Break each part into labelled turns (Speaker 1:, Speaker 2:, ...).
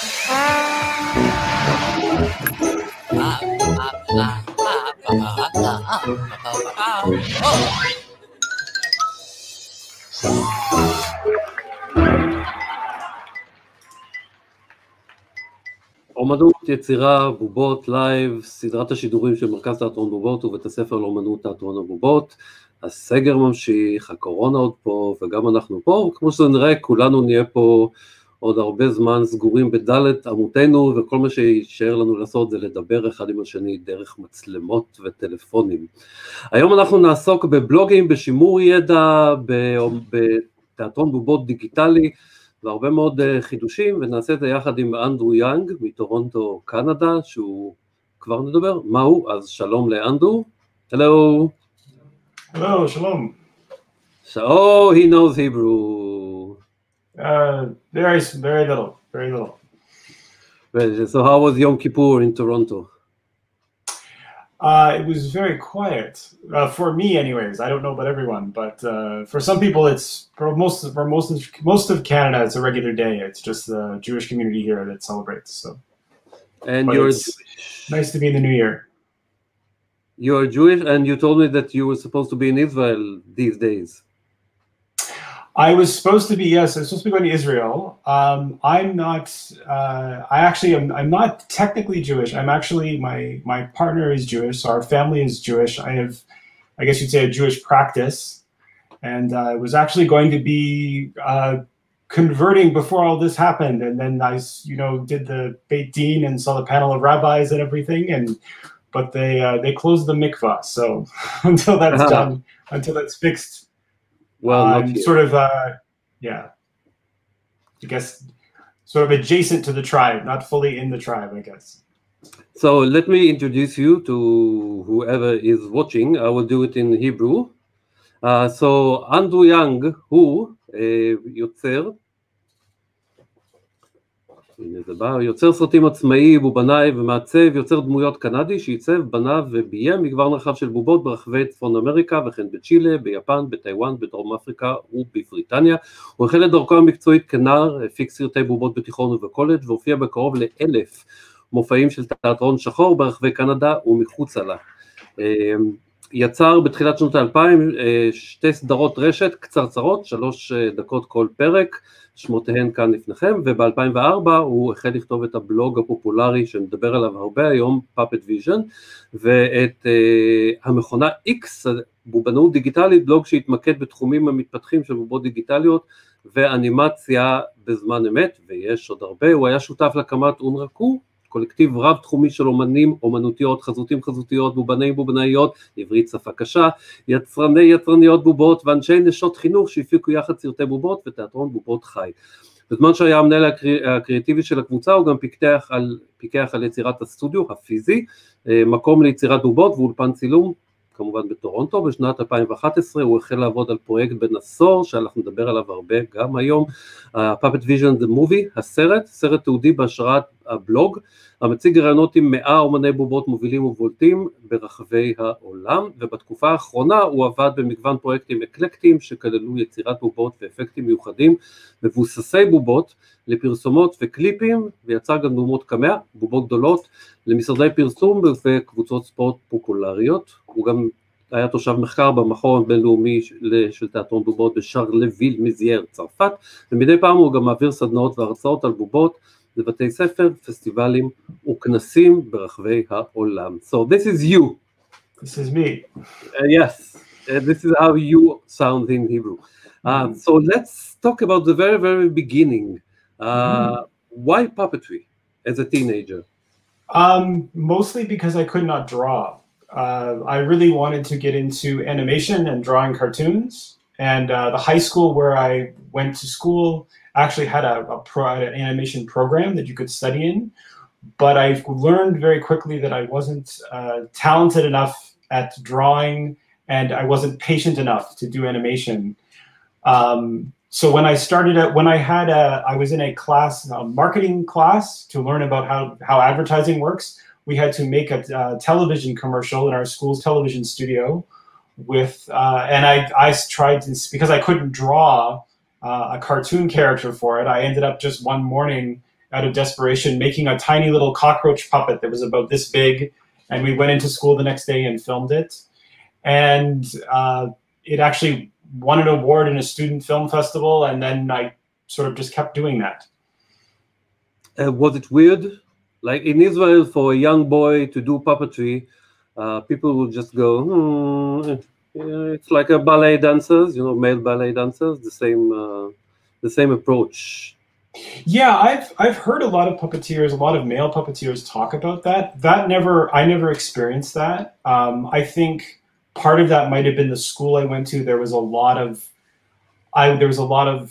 Speaker 1: אמנות, יצירה, בובות.Live, סדרת השידורים של מרכז תיאטרון בובות ובית הספר לאמנות תיאטרון הבובות. הסגר ממשיך, הקורונה עוד פה וגם אנחנו פה, כמו שזה נראה כולנו נהיה פה עוד הרבה זמן סגורים בדלת עמותנו, וכל מה שישאר לנו לעשות זה לדבר אחד עם השני דרך מצלמות וטלפונים. היום אנחנו נעסוק בבלוגים, בשימור ידע, בתיאטרון בובות דיגיטלי, והרבה מאוד חידושים, ונעשה את זה יחד עם אנדרו יאנג מטורונטו, קנדה, שהוא כבר נדבר. מה הוא? אז שלום לאנדרו. Hello.
Speaker 2: Hello, shalom.
Speaker 1: Oh, he knows Hebrew.
Speaker 2: Very little.
Speaker 1: Right, so how was Yom Kippur in Toronto?
Speaker 2: It was very quiet, for me anyways. I don't know about everyone, but for some people it's, for most of Canada, it's a regular day. It's just the Jewish community here that celebrates. So,
Speaker 1: and
Speaker 2: but
Speaker 1: you're
Speaker 2: nice to be in the new year.
Speaker 1: You're Jewish, and you told me that you were supposed to be in Israel these days.
Speaker 2: I was supposed to be, yes, I was supposed to be going to Israel. I'm not, I'm not technically Jewish. I'm actually, my partner is Jewish, so our family is Jewish. I have, I guess you'd say, a Jewish practice. And I was actually going to be converting before all this happened. And then I, did the Beit Din and saw the panel of rabbis and everything. But they closed the mikvah. So until that's done, until that's fixed,
Speaker 1: well,
Speaker 2: sort of, I guess, sort of adjacent to the tribe, not fully in the tribe, I guess.
Speaker 1: So let me introduce you to whoever is watching. I will do it in Hebrew. So Andrew Young, הוא יוצר, הנה זה בא, יוצר סרטים עצמאי, בובנאי ומעצב, יוצר דמויות קנדי, שעיצב, בנה וביים מגוון רחב של בובות ברחבי צפון אמריקה, וכן בצ'ילה, ביפן, בטייוואן, בדרום אפריקה ובבריטניה. הוא החל את דרכו המקצועית כנער, הפיק סרטי בובות בתיכון ובקולג' והופיע בקרוב ל1,000 מופעים של תיאטרון שחור ברחבי קנדה ומחוצה לה. יצר בתחילת שנות ה-2000 שתי סדרות רשת קצרצרות, 3 דקות כל פרק, שמותיהן כאן לפניכם, וב-2004 הוא החל לכתוב את הבלוג הפופולרי שנדבר עליו הרבה היום, PUPPETVISION, ואת המכונה X, בובנות דיגיטלית, בלוג שהתמקד בתחומים המתפתחים של בובות דיגיטליות ואנימציה בזמן אמת, ויש עוד הרבה. הוא היה שותף להקמת אונרקו, קולקטיב רב תחומי של אומנים, אומנותיות, חזותים חזותיות, בובנאים בובנאיות, עברית שפה קשה, יצרניות בובות ואנשי נשות חינוך שהפיקו יחד סרטי בובות ותיאטרון בובות חי. בזמן שהיה המנהל הקריאטיבי של הקבוצה הוא גם פיקח על יצירת הסטודיו הפיזי, מקום ליצירת בובות ואולפן צילום, כמובן בטורונטו. בשנת 2011 הוא החל לעבוד על פרויקט בן עשור, שאנחנו נדבר עליו הרבה גם היום, PUPPETVISION The Movie, סרט תעודי בהשראת הבלוג, המציג רעיונות עם 100 אומני בובות מובילים ובולטים ברחבי העולם, ובתקופה האחרונה הוא עבד במגוון פרויקטים אקלקטיים שכללו יצירת בובות ואפקטים מיוחדים מבוססי בובות לפרסומות וקליפים, ויצר גם דמויות קמע, בובות גדולות, למשרדי פרסום וקבוצות ספורט פופולריות. הוא גם היה תושב מחקר במכון בינלאומי של תיאטרון בובות בשרלוויל מזייר, צרפת, ומדי פעם הוא גם מעביר סדנאות והרצאות על בובות לבתי ספר, פסטיבלים וכנסים ברחבי העולם. So this is you.
Speaker 2: This is me.
Speaker 1: Yes, this is how you sound in Hebrew. So let's talk about the very, very beginning. Why puppetry as a teenager?
Speaker 2: Mostly because I could not draw. I really wanted to get into animation and drawing cartoons. And the high school where I went to school actually had an animation program that you could study in. But I learned very quickly that I wasn't talented enough at drawing, and I wasn't patient enough to do animation. So when I started out, I was in a class, a marketing class, to learn about how advertising works. We had to make a television commercial in our school's television studio with, and I tried to, because I couldn't draw a cartoon character for it, I ended up just one morning out of desperation, making a tiny little cockroach puppet that was about this big. And we went into school the next day and filmed it. And it actually won an award in a student film festival. And then I sort of just kept doing that.
Speaker 1: Was it weird? Like in Israel, for a young boy to do puppetry, people would just go, it's like a ballet dancers, you know, male ballet dancers, the same approach.
Speaker 2: Yeah, I've heard a lot of puppeteers, a lot of male puppeteers talk about that. I never experienced that. I think part of that might have been the school I went to. There was a lot of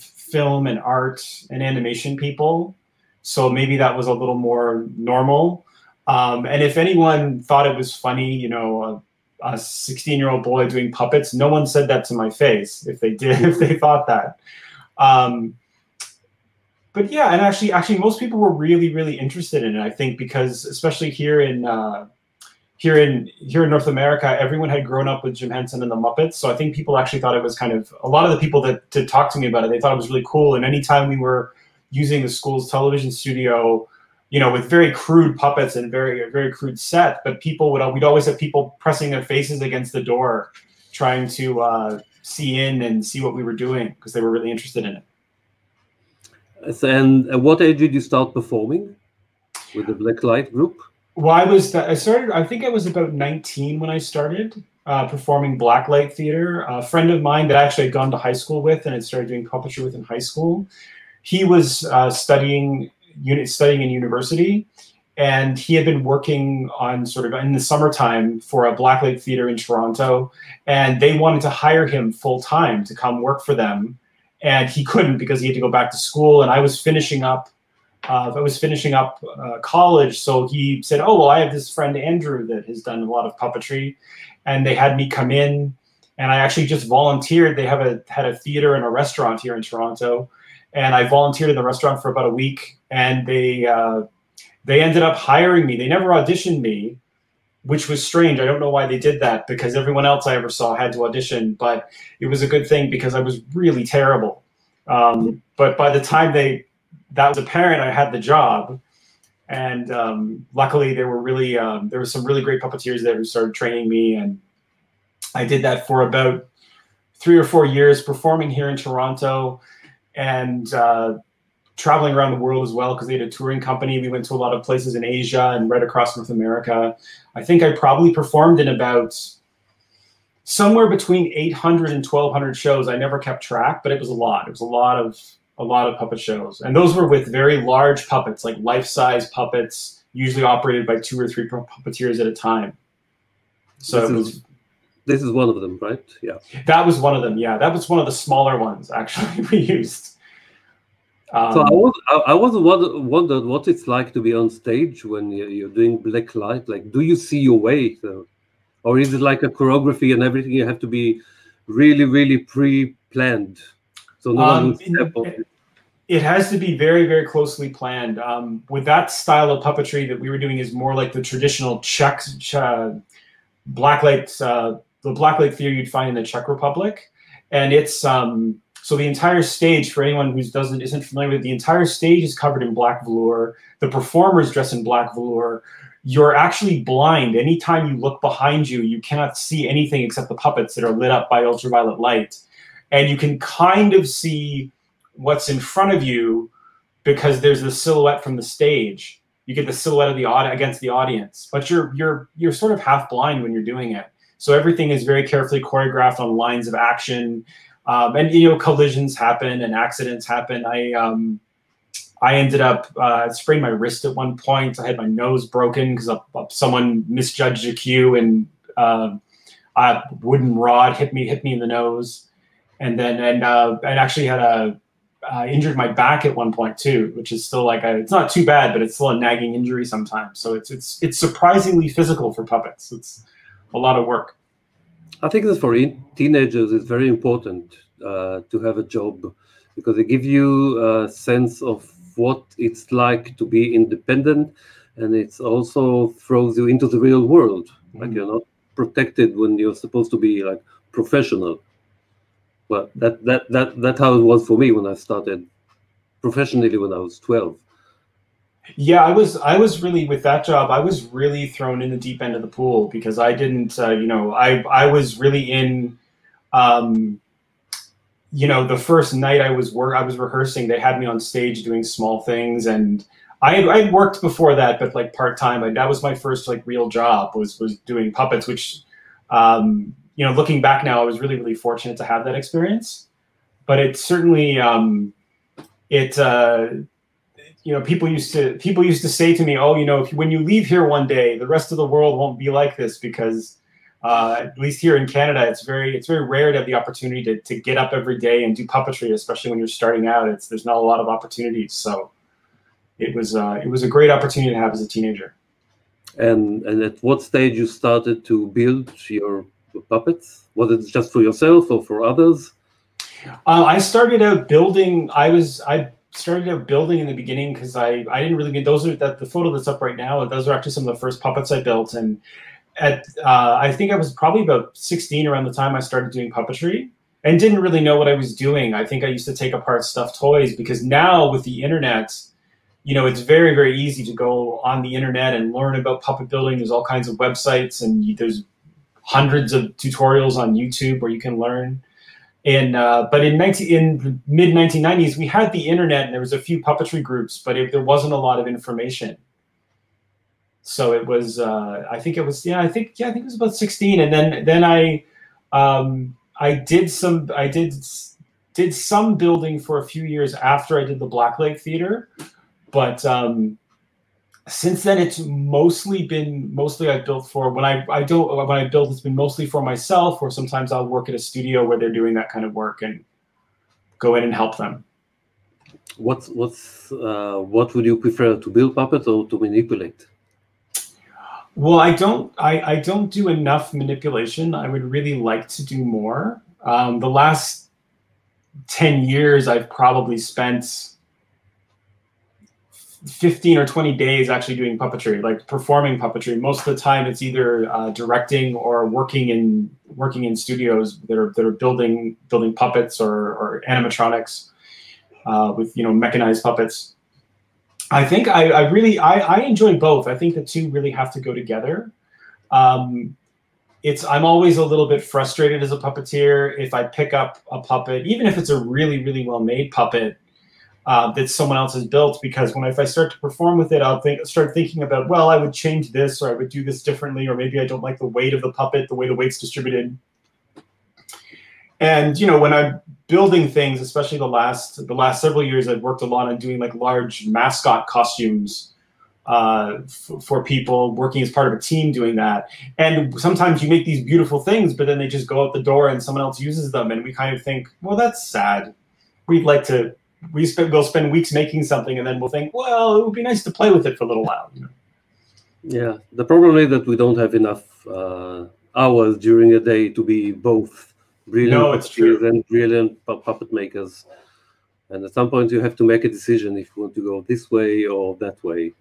Speaker 2: film and art and animation people, so maybe that was a little more normal. And if anyone thought it was funny, you know, a 16-year-old boy doing puppets, no one said that to my face if they did, if they thought that. But yeah, and actually most people were really, really interested in it, I think, because especially here in North America, everyone had grown up with Jim Henson and the Muppets. So I think people actually thought it was kind of, a lot of the people that to talk to me about it, they thought it was really cool. And anytime we were using the school's television studio, you know, with very crude puppets and very, very crude set, but we'd always have people pressing their faces against the door, trying to see in and see what we were doing, because they were really interested in it.
Speaker 1: And at what age did you start performing with the Blacklight group?
Speaker 2: Well, I think I was about 19 when I started performing Blacklight theater. A friend of mine that I actually had gone to high school with and had started doing puppetry with in high school, he was studying in university, and he had been working on sort of in the summertime for a Blacklight theater in Toronto, and they wanted to hire him full time to come work for them. And he couldn't because he had to go back to school, and I was finishing up college. So he said, oh, well, I have this friend, Andrew, that has done a lot of puppetry, and they had me come in, and I actually just volunteered. They had a theater and a restaurant here in Toronto, and I volunteered in the restaurant for about a week, and they ended up hiring me. They never auditioned me, which was strange. I don't know why they did that, because everyone else I ever saw had to audition, but it was a good thing because I was really terrible. But by the time that was apparent, I had the job. And luckily there were some really great puppeteers there who started training me. And I did that for about 3 or 4 years, performing here in Toronto and traveling around the world as well, because they had a touring company. We went to a lot of places in Asia and right across North America. I think I probably performed in about somewhere between 800 and 1,200 shows. I never kept track, but it was a lot. It was a lot of puppet shows. And those were with very large puppets, like life-size puppets, usually operated by 2 or 3 puppeteers at a time. So
Speaker 1: this is one of them, right? Yeah.
Speaker 2: That was one of them, yeah. That was one of the smaller ones, actually, we used.
Speaker 1: So I was wondered what it's like to be on stage when you're doing Blacklight. Like, do you see your way, or is it like a choreography and everything you have to be really, really pre-planned? So no one will step on it.
Speaker 2: It has to be very, very closely planned. With that style of puppetry that we were doing is more like the traditional Czech Blacklight, the Blacklight theater you'd find in the Czech Republic, and it's so the entire stage, for anyone who isn't familiar with it, the entire stage is covered in black velour. The performers dress in black velour. You're actually blind. Anytime you look behind you, you cannot see anything except the puppets that are lit up by ultraviolet light. And you can kind of see what's in front of you because there's the silhouette from the stage. You get the silhouette of the against the audience, but you're sort of half blind when you're doing it. So everything is very carefully choreographed on lines of action. And, you know, collisions happen and accidents happen. I ended up spraining my wrist at one point. I had my nose broken because someone misjudged a cue, and a wooden rod hit me in the nose. And then I actually had injured my back at one point too, which is still like it's not too bad, but it's still a nagging injury sometimes. So it's surprisingly physical for puppets. It's a lot of work.
Speaker 1: I think that for teenagers, it's very important to have a job because they give you a sense of what it's like to be independent, and it also throws you into the real world. Like you're not protected when you're supposed to be like professional. Well, that's how it was for me when I started professionally when I was 12.
Speaker 2: Yeah, I was really, with that job, I was really thrown in the deep end of the pool because I didn't, I was really in, the first night I was rehearsing, they had me on stage doing small things, and I'd worked before that, but like part-time. That was my first like real job, was doing puppets, which, looking back now, I was really, really fortunate to have that experience. But it certainly, people used to say to me, oh, when you leave here one day, the rest of the world won't be like this, because at least here in Canada, it's very rare to have the opportunity to get up every day and do puppetry, especially when you're starting out. There's not a lot of opportunities. So it was a great opportunity to have as a teenager. And
Speaker 1: at what stage you started to build your puppets? Was it just for yourself or for others?
Speaker 2: I started out building. I started out building in the beginning because I didn't really get the photo that's up right now. Those are actually some of the first puppets I built. And I think I was probably about 16 around the time I started doing puppetry, and didn't really know what I was doing. I think I used to take apart stuffed toys, because now with the internet, it's very, very easy to go on the internet and learn about puppet building. There's all kinds of websites, and there's hundreds of tutorials on YouTube where you can learn. And but in the mid 1990s, we had the internet, and there was a few puppetry groups, but there wasn't a lot of information. So it was, I think it was about 16, and then I did some building for a few years after I did the Blacklight Theater, but since then it's mostly I've built for, when I build, it's been mostly for myself, or sometimes I'll work at a studio where they're doing that kind of work and go in and help them.
Speaker 1: What would you prefer, to build puppets or to manipulate?
Speaker 2: Well, I don't do enough manipulation. I would really like to do more. The last 10 years, I've probably spent 15 or 20 days actually doing puppetry, like performing puppetry. Most of the time, it's either directing or working in studios that are building puppets or animatronics with mechanized puppets. I think I enjoy both. I think the two really have to go together. I'm always a little bit frustrated as a puppeteer if I pick up a puppet, even if it's a really, really well-made puppet that someone else has built, because if I start to perform with it, I'll start thinking about, well, I would change this, or I would do this differently, or maybe I don't like the weight of the puppet, the way the weight's distributed. And when I'm building things, especially the last several years, I've worked a lot on doing like large mascot costumes for people, working as part of a team doing that. And sometimes you make these beautiful things, but then they just go out the door and someone else uses them, and we kind of think, well, that's sad. We'll spend weeks making something, and then we'll think, well, it would be nice to play with it for a little while.
Speaker 1: Yeah, the problem is that we don't have enough hours during a day to be both brilliant puppeteers and brilliant puppet makers. And at some point you have to make a decision if you want to go this way or that way.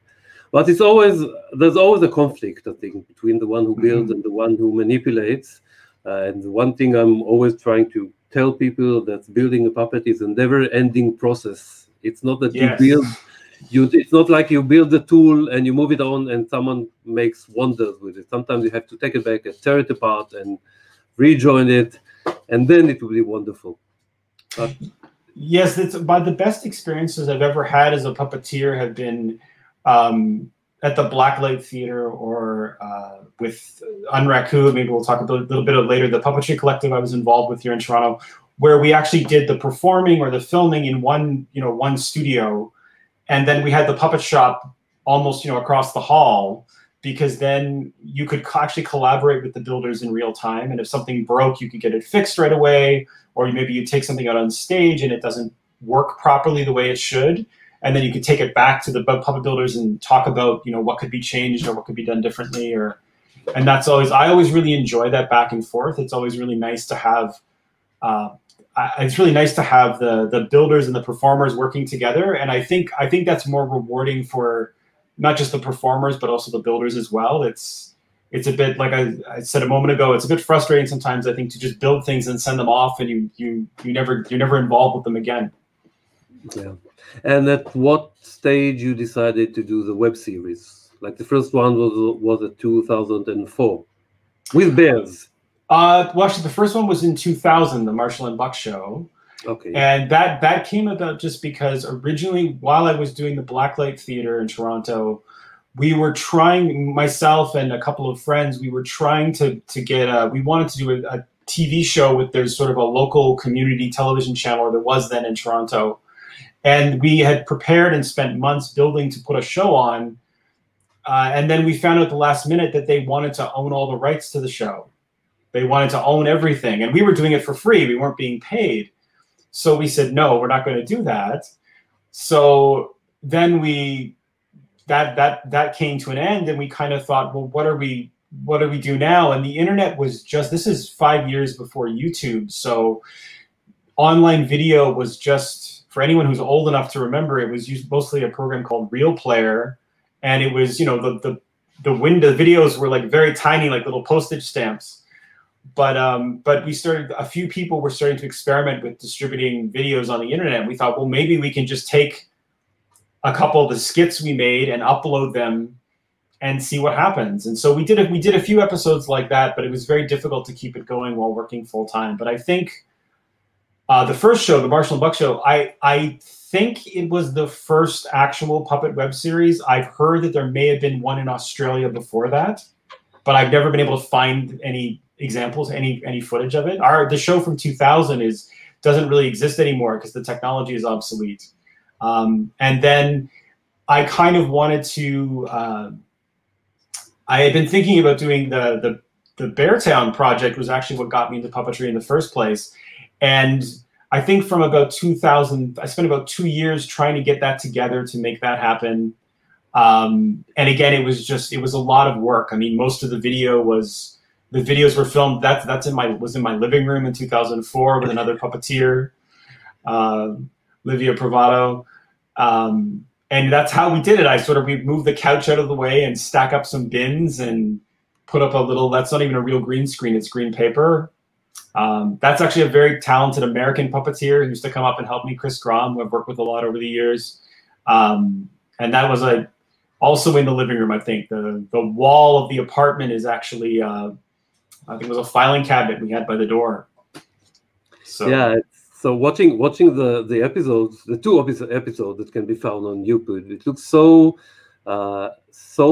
Speaker 1: But there's always a conflict, I think, between the one who builds and the one who manipulates. And the one thing I'm always trying to tell people, that building a puppet is a never-ending process. It's not that you build. It's not like you build the tool and you move it on and someone makes wonders with it. Sometimes you have to take it back and tear it apart and rejoin it, and then it will be wonderful.
Speaker 2: Yes, by the best experiences I've ever had as a puppeteer have been at the Blacklight Theater, or with Unraku. Maybe we'll talk a little bit later. The puppetry collective I was involved with here in Toronto, where we actually did the performing or the filming in one studio, and then we had the puppet shop almost across the hall, because then you could actually collaborate with the builders in real time. And if something broke, you could get it fixed right away. Or maybe you take something out on stage and it doesn't work properly the way it should. And then you could take it back to the puppet builders and talk about, what could be changed or what could be done differently. And I always really enjoy that back and forth. It's always really nice to have, the builders and the performers working together. And I think that's more rewarding for not just the performers, but also the builders as well. It's a bit, like I said a moment ago, it's a bit frustrating sometimes, I think, to just build things and send them off, and you're never involved with them again.
Speaker 1: Yeah. And at what stage you decided to do the web series? Like the first one was at 2004 with bears.
Speaker 2: Well, actually, the first one was in 2000, the Marshall and Buck show.
Speaker 1: Okay.
Speaker 2: And that came about just because originally, while I was doing the Blacklight Theater in Toronto, we were trying, myself and a couple of friends, we were trying to get we wanted to do a TV show with, there's sort of a local community television channel that was then in Toronto. And we had prepared and spent months building to put a show on. And then we found out at the last minute that they wanted to own all the rights to the show. They wanted to own everything. And we were doing it for free. We weren't being paid. So we said, no, we're not going to do that. So then that came to an end, and we kind of thought, well, what do we do now? And the internet was just, this is 5 years before YouTube. So online video was just, for anyone who's old enough to remember, it was used mostly a program called Real Player. And it was, you know, the videos were like very tiny, like little postage stamps. But we started, a few people were starting to experiment with distributing videos on the internet. We thought, well, maybe we can just take a couple of the skits we made and upload them and see what happens. And so we did a few episodes like that, but it was very difficult to keep it going while working full time. But I think the first show, the Marshall and Buck show, I think it was the first actual puppet web series. I've heard that there may have been one in Australia before that, but I've never been able to find any examples, any footage of it. The show from 2000 doesn't really exist anymore because the technology is obsolete. And then I kind of wanted to, I had been thinking about doing the Beartown project, was actually what got me into puppetry in the first place. And I think from about 2000, I spent about 2 years trying to get that together to make that happen. And again, it was a lot of work. I mean, most of the videos were filmed. Was in my living room in 2004 with another puppeteer, Livia Provato. And that's how we did it. We moved the couch out of the way and stack up some bins and put up a little, that's not even a real green screen, it's green paper. That's actually a very talented American puppeteer who used to come up and help me, Chris Grom, who I've worked with a lot over the years. And that was also in the living room, I think. The wall of the apartment is actually, I think it was a filing cabinet we had by the door. So
Speaker 1: yeah, so watching the episodes, the two episodes that can be found on YouTube, it looks so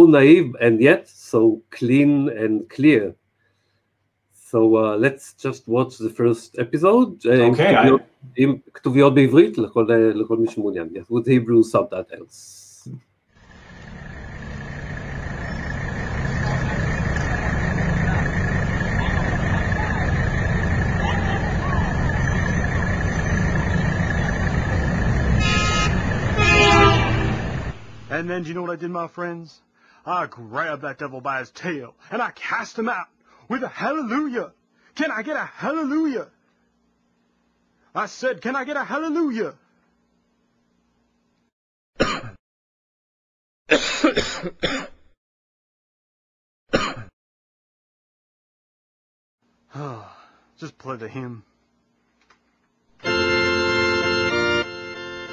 Speaker 1: naive and yet so clean and clear. So let's just watch the first episode.
Speaker 2: Okay.
Speaker 1: עם כתוביות בעברית לכל מי שמעוניין. Yes, with Hebrew subtitles.
Speaker 3: And then, do you know what I did, my friends? I grabbed that devil by his tail, and I cast him out with a hallelujah. Can I get a hallelujah? I said, can I get a hallelujah? Just play the hymn.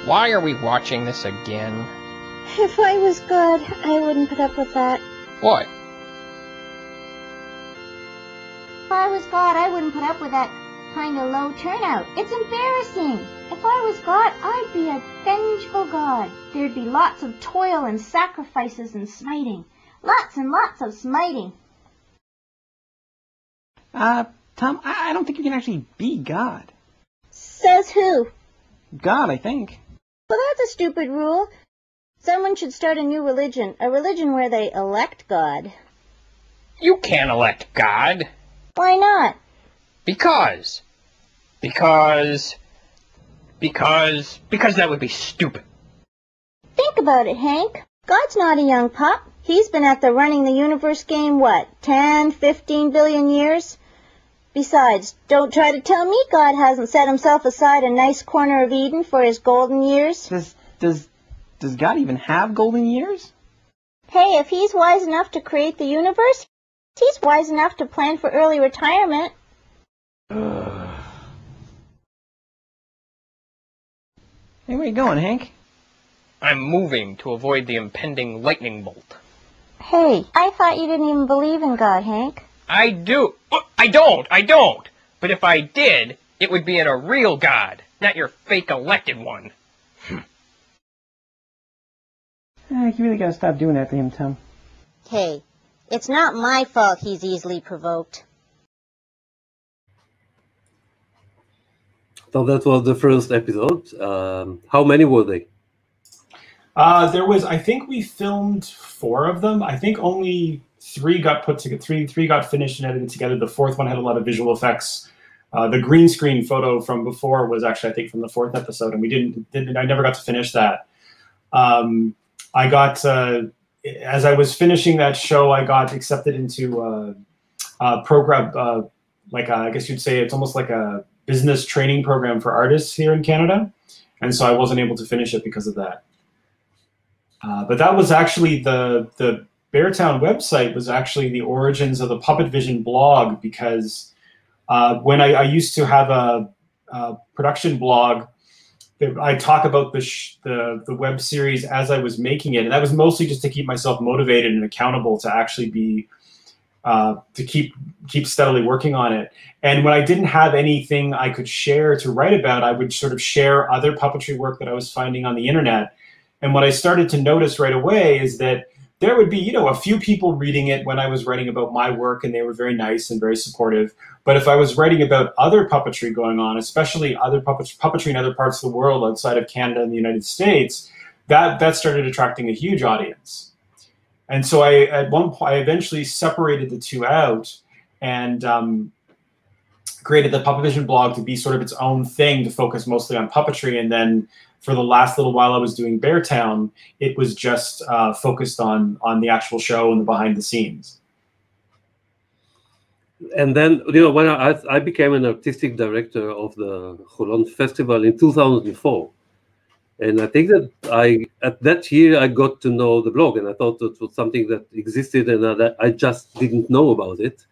Speaker 4: Why are we watching this again?
Speaker 5: If I was God, I wouldn't put up with that.
Speaker 4: What?
Speaker 5: If I was God, I wouldn't put up with that kind of low turnout. It's embarrassing. If I was God, I'd be a vengeful God. There'd be lots of toil and sacrifices and smiting. Lots and lots of smiting.
Speaker 6: Tom, I don't think you can actually be God.
Speaker 5: Says who?
Speaker 6: God, I think.
Speaker 5: Well, that's a stupid rule. Someone should start a new religion. A religion where they elect God.
Speaker 4: You can't elect God.
Speaker 5: Why not?
Speaker 4: Because that would be stupid.
Speaker 5: Think about it, Hank. God's not a young pup. He's been at the running the universe game, what, 10, 15 billion years? Besides, don't try to tell me God hasn't set himself aside a nice corner of Eden for his golden years.
Speaker 6: Does God even have golden years?
Speaker 5: Hey, if he's wise enough to create the universe, he's wise enough to plan for early retirement.
Speaker 6: Hey, where you going, Hank?
Speaker 4: I'm moving to avoid the impending lightning bolt.
Speaker 5: Hey, I thought you didn't even believe in God, Hank.
Speaker 4: I do. I don't. But if I did, it would be in a real God, not your fake elected one.
Speaker 6: You really gotta stop doing that to him, Tom.
Speaker 5: Hey, it's not my fault he's easily provoked.
Speaker 1: So that was the first episode. How many were they?
Speaker 2: There was, I think we filmed 4 of them. I think only 3 got put together. Three got finished and edited together. The 4th one had a lot of visual effects. The green screen photo from before was actually, I think, from the 4th episode, and I never got to finish that. I got, as I was finishing that show, I got accepted into a program, I guess you'd say it's almost like a business training program for artists here in Canada. And so I wasn't able to finish it because of that. But that was actually the Beartown website was actually the origins of the PuppetVision blog, because when I used to have a production blog, I talk about the web series as I was making it, and that was mostly just to keep myself motivated and accountable to actually be to keep steadily working on it. And when I didn't have anything I could share to write about, I would sort of share other puppetry work that I was finding on the internet. And what I started to notice right away is that there would be, a few people reading it when I was writing about my work, and they were very nice and very supportive. But if I was writing about other puppetry going on, especially other puppetry in other parts of the world outside of Canada and the United States, that started attracting a huge audience. And so at one point, I eventually separated the 2 out and created the PuppetVision blog to be sort of its own thing, to focus mostly on puppetry. And then for the last little while I was doing Beartown, it was just focused on the actual show and the behind the scenes.
Speaker 1: And then, when I became an artistic director of the Holland Festival in 2004. And I think that at that year, I got to know the blog, and I thought it was something that existed and that I just didn't know about it.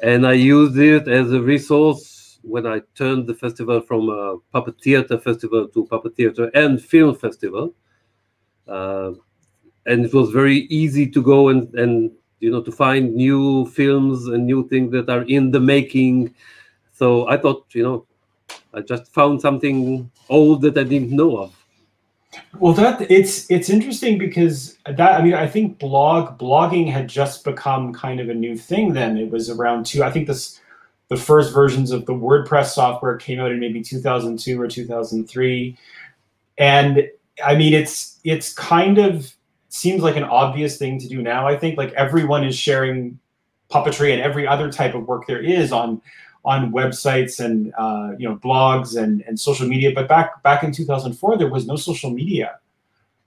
Speaker 1: And I used it as a resource when I turned the festival from a puppet theater festival to puppet theater and film festival. And it was very easy to go and to find new films and new things that are in the making. So I thought, I just found something old that I didn't know of.
Speaker 2: Well, it's interesting because I think blogging had just become kind of a new thing then. It was around I think the first versions of the WordPress software came out in maybe 2002 or 2003. And I mean, it's kind of seems like an obvious thing to do now. I think like everyone is sharing puppetry and every other type of work there is on websites and blogs and social media. But back in 2004, there was no social media.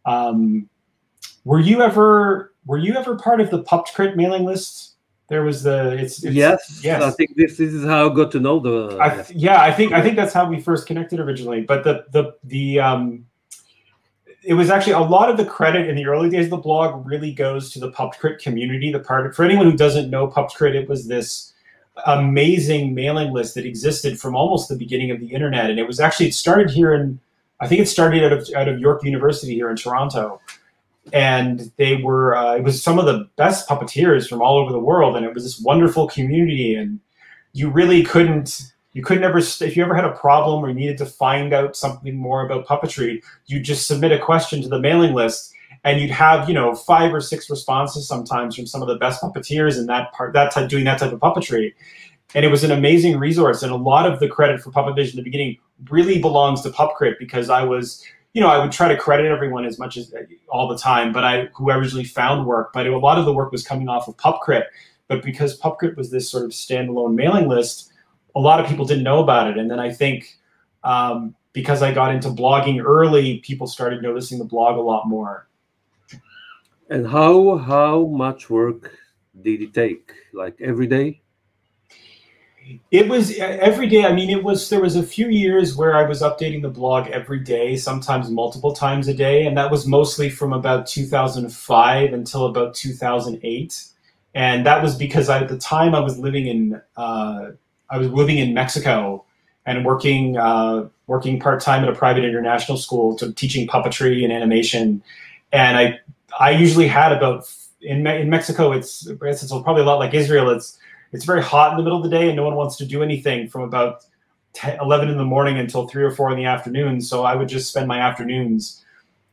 Speaker 2: Were you ever part of the PuppetCrit mailing list? There was yes.
Speaker 1: I think this is how I got to know the.
Speaker 2: I think that's how we first connected originally. But it was actually a lot of the credit in the early days of the blog really goes to the PuppetCrit community. For anyone who doesn't know PuppetCrit, it was this amazing mailing list that existed from almost the beginning of the internet, and it started here I think it started out of York University here in Toronto, and they were it was some of the best puppeteers from all over the world, and it was this wonderful community. And you really couldn't ever, if you ever had a problem or you needed to find out something more about puppetry, you'd just submit a question to the mailing list, and you'd have 5 or 6 responses sometimes from some of the best puppeteers in doing that type of puppetry. And it was an amazing resource. And a lot of the credit for PuppetVision in the beginning really belongs to PuppetCrit, because I was, I would try to credit everyone as much as all the time, but who originally found work. But a lot of the work was coming off of PuppetCrit. But because PuppetCrit was this sort of standalone mailing list, a lot of people didn't know about it. And then I think because I got into blogging early, people started noticing the blog a lot more.
Speaker 1: And how much work did it take? Like every day?
Speaker 2: It was every day. I mean, there was a few years where I was updating the blog every day, sometimes multiple times a day. And that was mostly from about 2005 until about 2008. And that was because at the time I was living in Mexico. and working part-time at a private international school to teaching puppetry and animation. And I usually had about, in Mexico, it's probably a lot like Israel. It's very hot in the middle of the day and no one wants to do anything from about 11 in the morning until 3 or 4 in the afternoon. So I would just spend my afternoons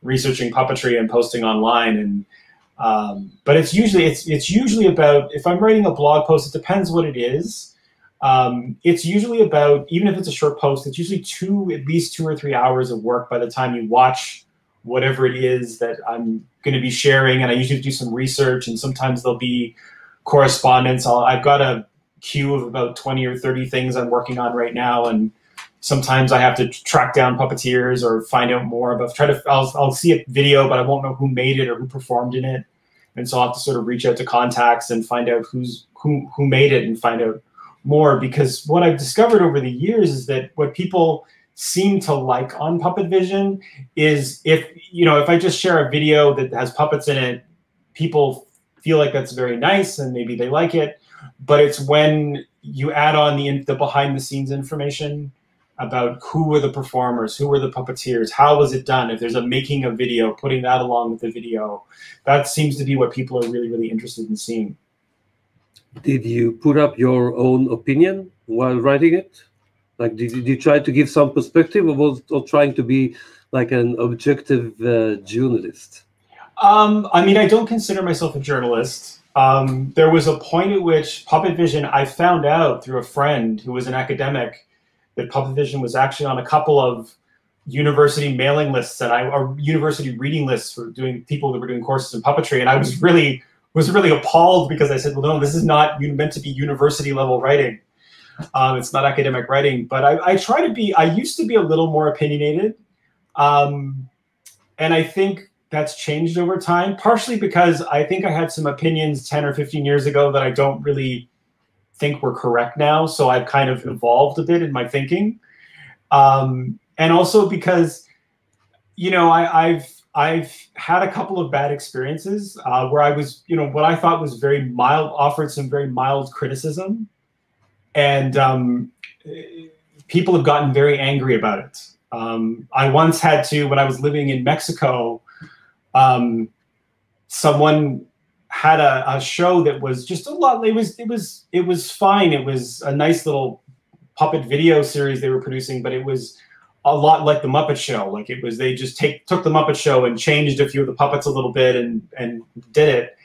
Speaker 2: researching puppetry and posting online. And but it's usually about, if I'm writing a blog post, it depends what it is. It's usually about, even if it's a short post, it's usually at least 2 or 3 hours of work by the time you watch whatever it is that I'm going to be sharing. And I usually do some research, and sometimes there'll be correspondence. I've got a queue of about 20 or 30 things I'm working on right now, and sometimes I have to track down puppeteers or find out more about. I'll see a video, but I won't know who made it or who performed in it, and so I'll have to sort of reach out to contacts and find out who made it and find out more. Because what I've discovered over the years is that what people seem to like on PuppetVision is if I just share a video that has puppets in it, people feel like that's very nice and maybe they like it. But it's when you add on the behind the scenes information about who were the performers, who were the puppeteers, how was it done, if there's a making of video, putting that along with the video, that seems to be what people are really, really interested in seeing.
Speaker 1: Did you put up your own opinion while writing it? Like, did you try to give some perspective, or trying to be like an objective journalist?
Speaker 2: I mean, I don't consider myself a journalist. There was a point at which PuppetVision, I found out through a friend who was an academic that PuppetVision was actually on a couple of university mailing lists or university reading lists for people that were doing courses in puppetry. And I was really appalled, because I said, well, no, this is not meant to be university level writing. It's not academic writing. But I used to be a little more opinionated. And I think that's changed over time, partially because I think I had some opinions 10 or 15 years ago that I don't really think were correct now. So I've kind of evolved a bit in my thinking. And also because, I've had a couple of bad experiences where I was, what I thought was very mild, offered some very mild criticism. And people have gotten very angry about it. I once had to, when I was living in Mexico, someone had a show that was just a lot. It was fine. It was a nice little puppet video series they were producing, but it was a lot like the Muppet Show. Like they just took the Muppet Show and changed a few of the puppets a little bit and did it.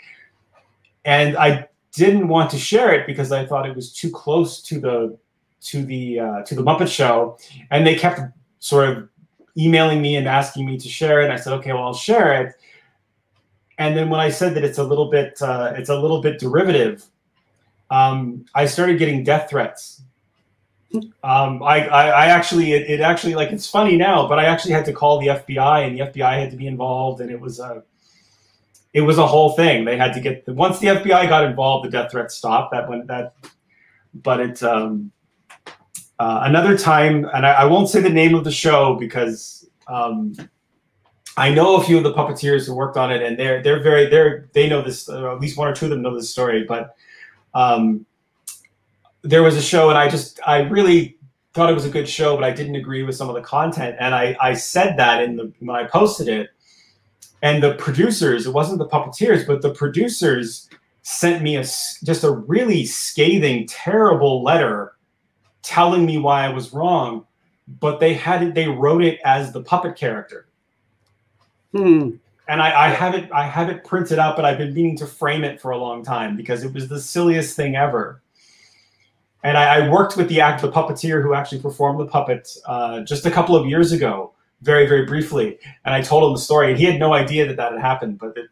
Speaker 2: And I didn't want to share it because I thought it was too close to the Muppet Show, and they kept sort of emailing me and asking me to share it. And I said, okay, well, I'll share it. And then when I said that it's a little bit derivative, I started getting death threats. I actually, like, it's funny now, but I actually had to call the FBI, and the FBI had to be involved, and it was a whole thing. They had to once the FBI got involved, the death threats stopped. But it's another time, and I won't say the name of the show because I know a few of the puppeteers who worked on it, and they know this. At least 1 or 2 of them know this story. But there was a show, and I really thought it was a good show, but I didn't agree with some of the content, and I said that when I posted it. And the producers, it wasn't the puppeteers, but the producers sent me just a really scathing, terrible letter telling me why I was wrong, but they wrote it as the puppet character. And I have it printed out, but I've been meaning to frame it for a long time because it was the silliest thing ever. And I worked with the puppeteer who actually performed the puppet just a couple of years ago, very, very briefly. And I told him the story, and he had no idea that had happened. But the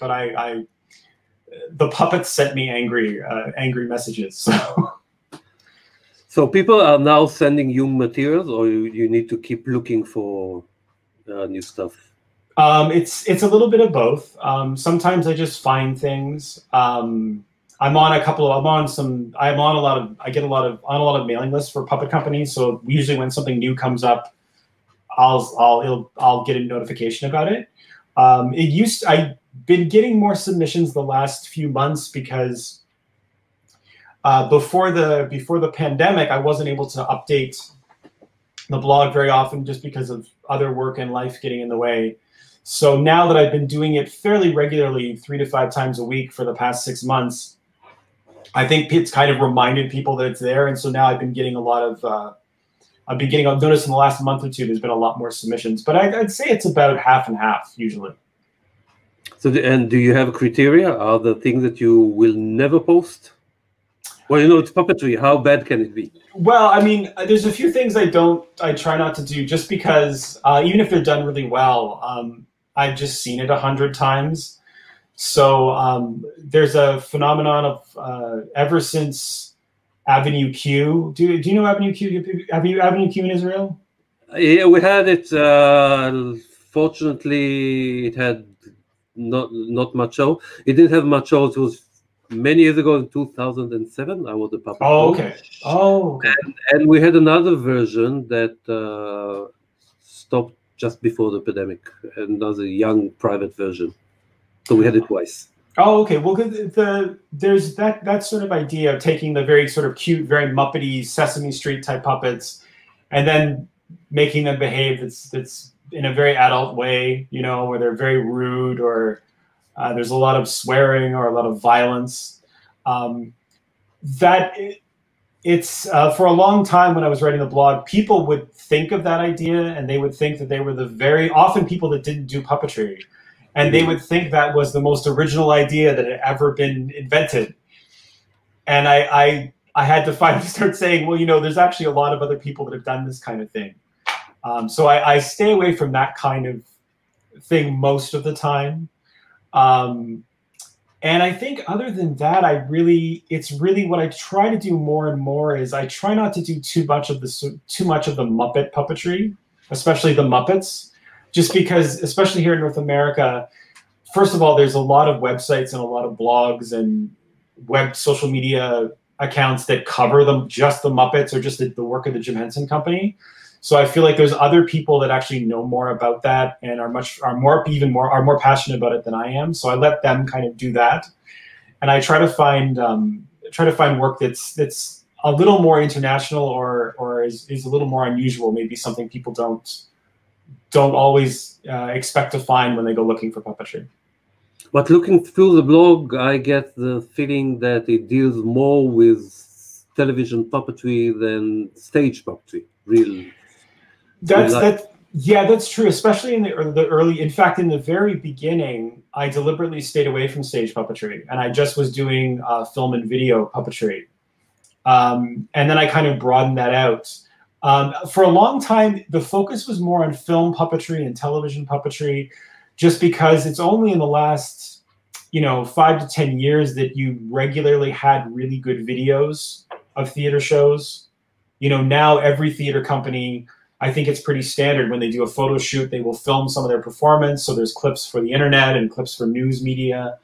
Speaker 2: puppets sent me angry messages.
Speaker 1: So people are now sending you materials, or you need to keep looking for new stuff?
Speaker 2: It's a little bit of both. Sometimes I just find things. I get on a lot of mailing lists for puppet companies. So usually when something new comes up, I'll get a notification about it. I've been getting more submissions the last few months because before the pandemic, I wasn't able to update the blog very often just because of other work and life getting in the way. So now that I've been doing it fairly regularly, 3 to 5 times a week for the past 6 months, I think it's kind of reminded people that it's there. And so now I've been getting a lot of, I've noticed in the last month or two, there's been a lot more submissions, but I'd say it's about half and half usually.
Speaker 1: So, and do you have a criteria? Are there things that you will never post? Well, you know, it's puppetry. How bad can it be?
Speaker 2: Well, I mean, there's a few things I try not to do just because even if they're done really well, I've just seen it 100 times. So there's a phenomenon of ever since Avenue Q. Do you know Avenue Q? Have you Avenue Q in Israel?
Speaker 1: Yeah, we had it. Fortunately, it had not much show. It didn't have much show. It was many years ago in 2007. I was a puppet.
Speaker 2: Oh, okay. Oh, okay.
Speaker 1: And we had another version that stopped just before the pandemic. Another young private version. So we had it twice.
Speaker 2: Oh, okay. Well, there's that sort of idea of taking the very sort of cute, very Muppety Sesame Street type puppets, and then making them behave that's in a very adult way, you know, where they're very rude or there's a lot of swearing or a lot of violence. It's for a long time when I was writing the blog, people would think of that idea and they would think that they were the very often people that didn't do puppetry. And they would think that was the most original idea that had ever been invented. And I had to finally start saying, well, you know, there's actually a lot of other people that have done this kind of thing. So I stay away from that kind of thing most of the time. And I think other than that, it's really what I try to do more and more is I try not to do too much of the Muppet puppetry, especially the Muppets. Just because, especially here in North America, first of all, there's a lot of websites and a lot of blogs and social media accounts that cover just the Muppets or just the work of the Jim Henson Company. So I feel like there's other people that actually know more about that and are more passionate about it than I am. So I let them kind of do that, and I try to find work that's a little more international or is a little more unusual. Maybe something people don't always expect to find when they go looking for puppetry.
Speaker 1: But looking through the blog, I get the feeling that it deals more with television puppetry than stage puppetry.
Speaker 2: That's true. Especially in the early. In fact, in the very beginning, I deliberately stayed away from stage puppetry, and I just was doing film and video puppetry. And then I kind of broadened that out. For a long time, the focus was more on film puppetry and television puppetry, just because it's only in the last, 5 to 10 years that you regularly had really good videos of theater shows. Now every theater company, I think it's pretty standard when they do a photo shoot, they will film some of their performance. So there's clips for the internet and clips for news media.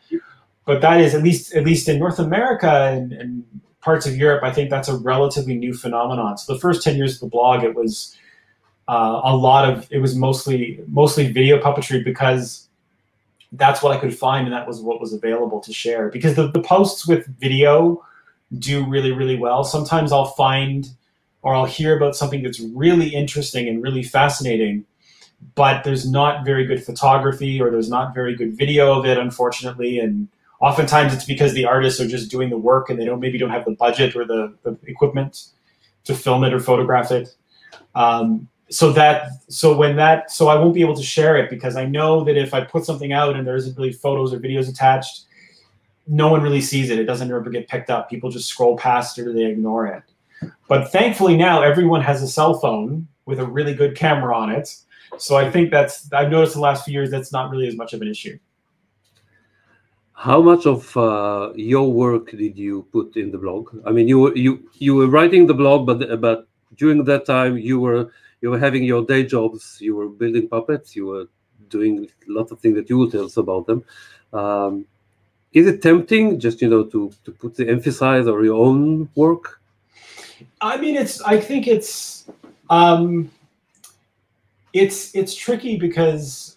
Speaker 2: But that is, at least in North America and parts of Europe, I think that's a relatively new phenomenon. So the first 10 years of the blog, it was mostly video puppetry because that's what I could find and that was what was available to share. Because the posts with video do really, really well. Sometimes I'll find or I'll hear about something that's really interesting and really fascinating, but there's not very good photography or there's not very good video of it, unfortunately. And oftentimes it's because the artists are just doing the work and they maybe don't have the budget or the equipment to film it or photograph it. So I won't be able to share it because I know that if I put something out and there isn't really photos or videos attached, no one really sees it. It doesn't ever get picked up. People just scroll past it or they ignore it. But thankfully now everyone has a cell phone with a really good camera on it. So I think I've noticed the last few years that's not really as much of an issue.
Speaker 1: How much of your work did you put in the blog? I mean, you were writing the blog, but during that time you were having your day jobs. You were building puppets. You were doing lots of things that you will tell us about them. Is it tempting just to put the emphasis on your own work?
Speaker 2: I mean, I think it's tricky because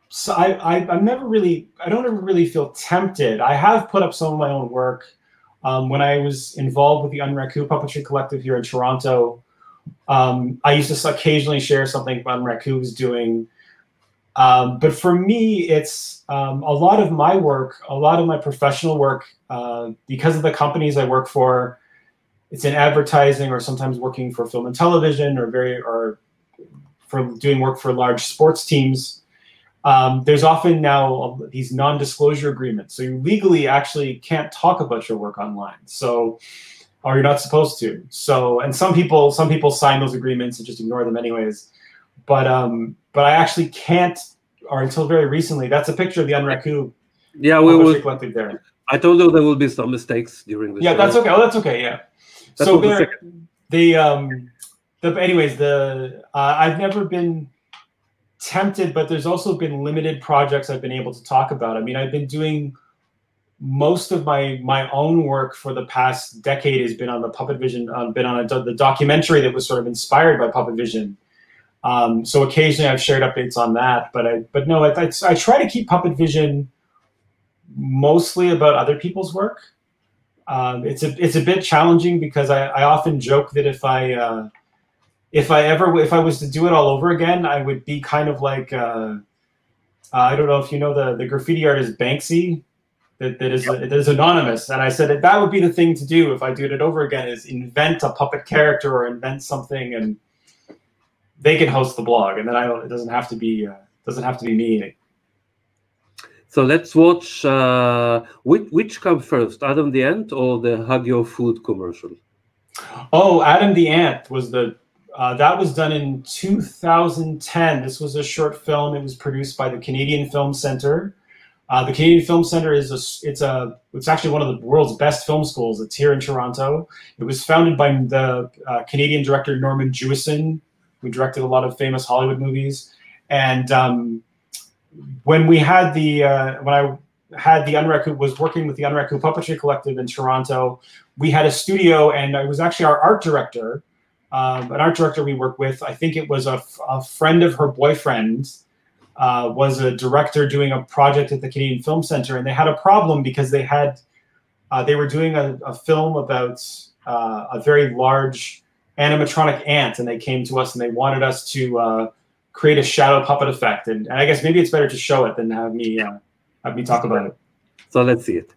Speaker 2: so I don't ever really feel tempted. I have put up some of my own work when I was involved with the Unraku Puppetry Collective here in Toronto. I used to occasionally share something Raku was doing. But for me, it's a lot of my work, a lot of my professional work, because of the companies I work for, it's in advertising or sometimes working for film and television or for doing work for large sports teams. There's often now these non-disclosure agreements. So you legally actually can't talk about your work online. So, or you're not supposed to. So, and some people sign those agreements and just ignore them anyways. But I actually can't, or until very recently, that's a picture of the Unraku.
Speaker 1: Yeah, we will.
Speaker 2: Collected there.
Speaker 1: I told you there will be some mistakes during the show.
Speaker 2: Yeah, that's okay. Oh, that's okay. Yeah.
Speaker 1: That's
Speaker 2: so I've never been tempted, but there's also been limited projects I've been able to talk about. I mean, I've been doing most of my own work for the past decade has been on the PUPPETVISION, been on the documentary that was sort of inspired by PUPPETVISION. So occasionally I've shared updates on that, but I try to keep PUPPETVISION mostly about other people's work. It's a bit challenging because I often joke that if I was to do it all over again, I would be kind of like I don't know if you know the graffiti artist Banksy that is anonymous, and I said that would be the thing to do if I did it over again, is invent a puppet character or invent something, and they can host the blog, and then it doesn't have to be me.
Speaker 1: So let's watch which comes first, Adam the Ant or the Hug Your Food commercial?
Speaker 2: Oh, Adam the Ant was that was done in 2010. This was a short film. It was produced by the Canadian Film Centre. The Canadian Film Centre it's actually one of the world's best film schools. It's here in Toronto. It was founded by the Canadian director Norman Jewison, who directed a lot of famous Hollywood movies. And when I had the Unraku, was working with the Unraku Puppetry Collective in Toronto, we had a studio, and it was actually our art director, an art director we worked with. I think it was a friend of her boyfriend, was a director doing a project at the Canadian Film Centre, and they had a problem because they were doing a film about a very large animatronic ant, and they came to us and they wanted us to create a shadow puppet effect. And I guess maybe it's better to show it than have me talk about it.
Speaker 1: So let's see it.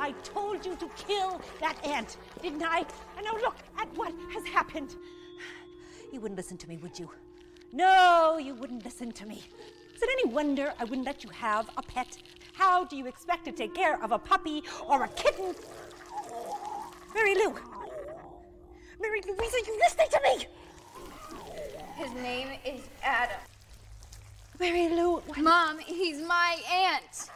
Speaker 7: I told you to kill that ant, didn't I? And now look at what has happened. You wouldn't listen to me, would you? No, you wouldn't listen to me. Is it any wonder I wouldn't let you have a pet? How do you expect to take care of a puppy or a kitten? Mary Lou! Mary Louise, are you listening to me?
Speaker 8: His name is Adam.
Speaker 7: Mary Lou...
Speaker 8: Mom, he's my aunt.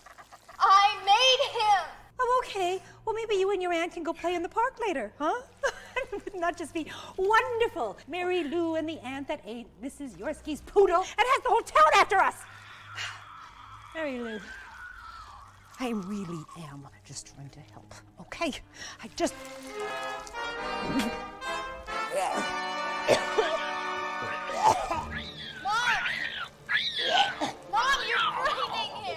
Speaker 8: I made him!
Speaker 7: Oh, okay. Well, maybe you and your aunt can go play in the park later, huh? Wouldn't that just be wonderful? Mary Lou and the ant that ate Mrs. Yorsky's poodle and has the whole town after us. Mary Lou, I really am just trying to help, okay? I just...
Speaker 8: Mom, you're frightening him!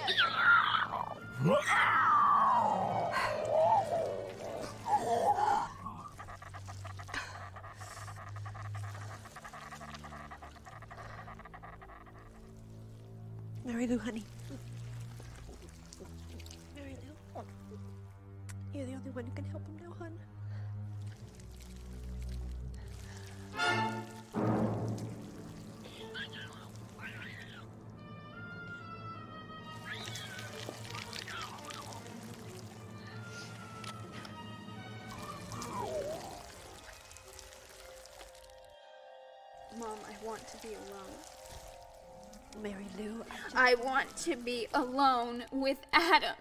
Speaker 7: Mary Lou, honey. Mary Lou, you're the only one who can help him now, hon.
Speaker 8: Mom, I want to be alone.
Speaker 7: Mary Lou,
Speaker 8: I want to be alone with Adam.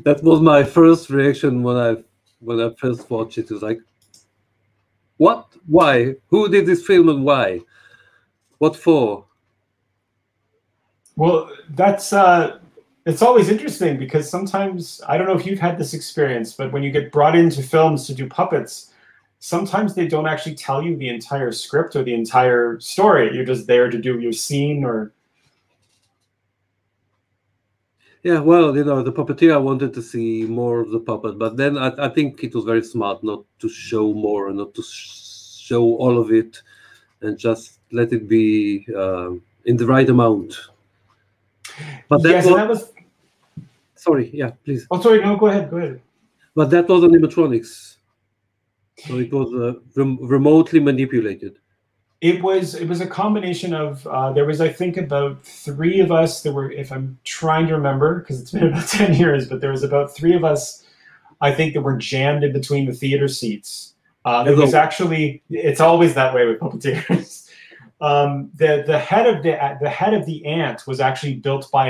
Speaker 1: That was my first reaction when I first watched it. It was like, what? Why? Who did this film and why? What for?
Speaker 2: Well, that's it's always interesting because sometimes, I don't know if you've had this experience, but when you get brought into films to do puppets, sometimes they don't actually tell you the entire script or the entire story. You're just there to do your scene or...
Speaker 1: Yeah, well, you know, the puppeteer, I wanted to see more of the puppet, but then I think it was very smart not to show more and not to show all of it and just let it be in the right amount. But
Speaker 2: yes, and that was...
Speaker 1: Sorry, yeah, please.
Speaker 2: Oh, sorry, no, go ahead, go ahead.
Speaker 1: But that was animatronics. So it was remotely manipulated.
Speaker 2: It was a combination of, there was, I think, about 3 of us. There were, if I'm trying to remember, because it's been about 10 years, but there was about 3 of us, I think, that were jammed in between the theater seats. It was actually, it's always that way with puppeteers. The head of the ant was actually built by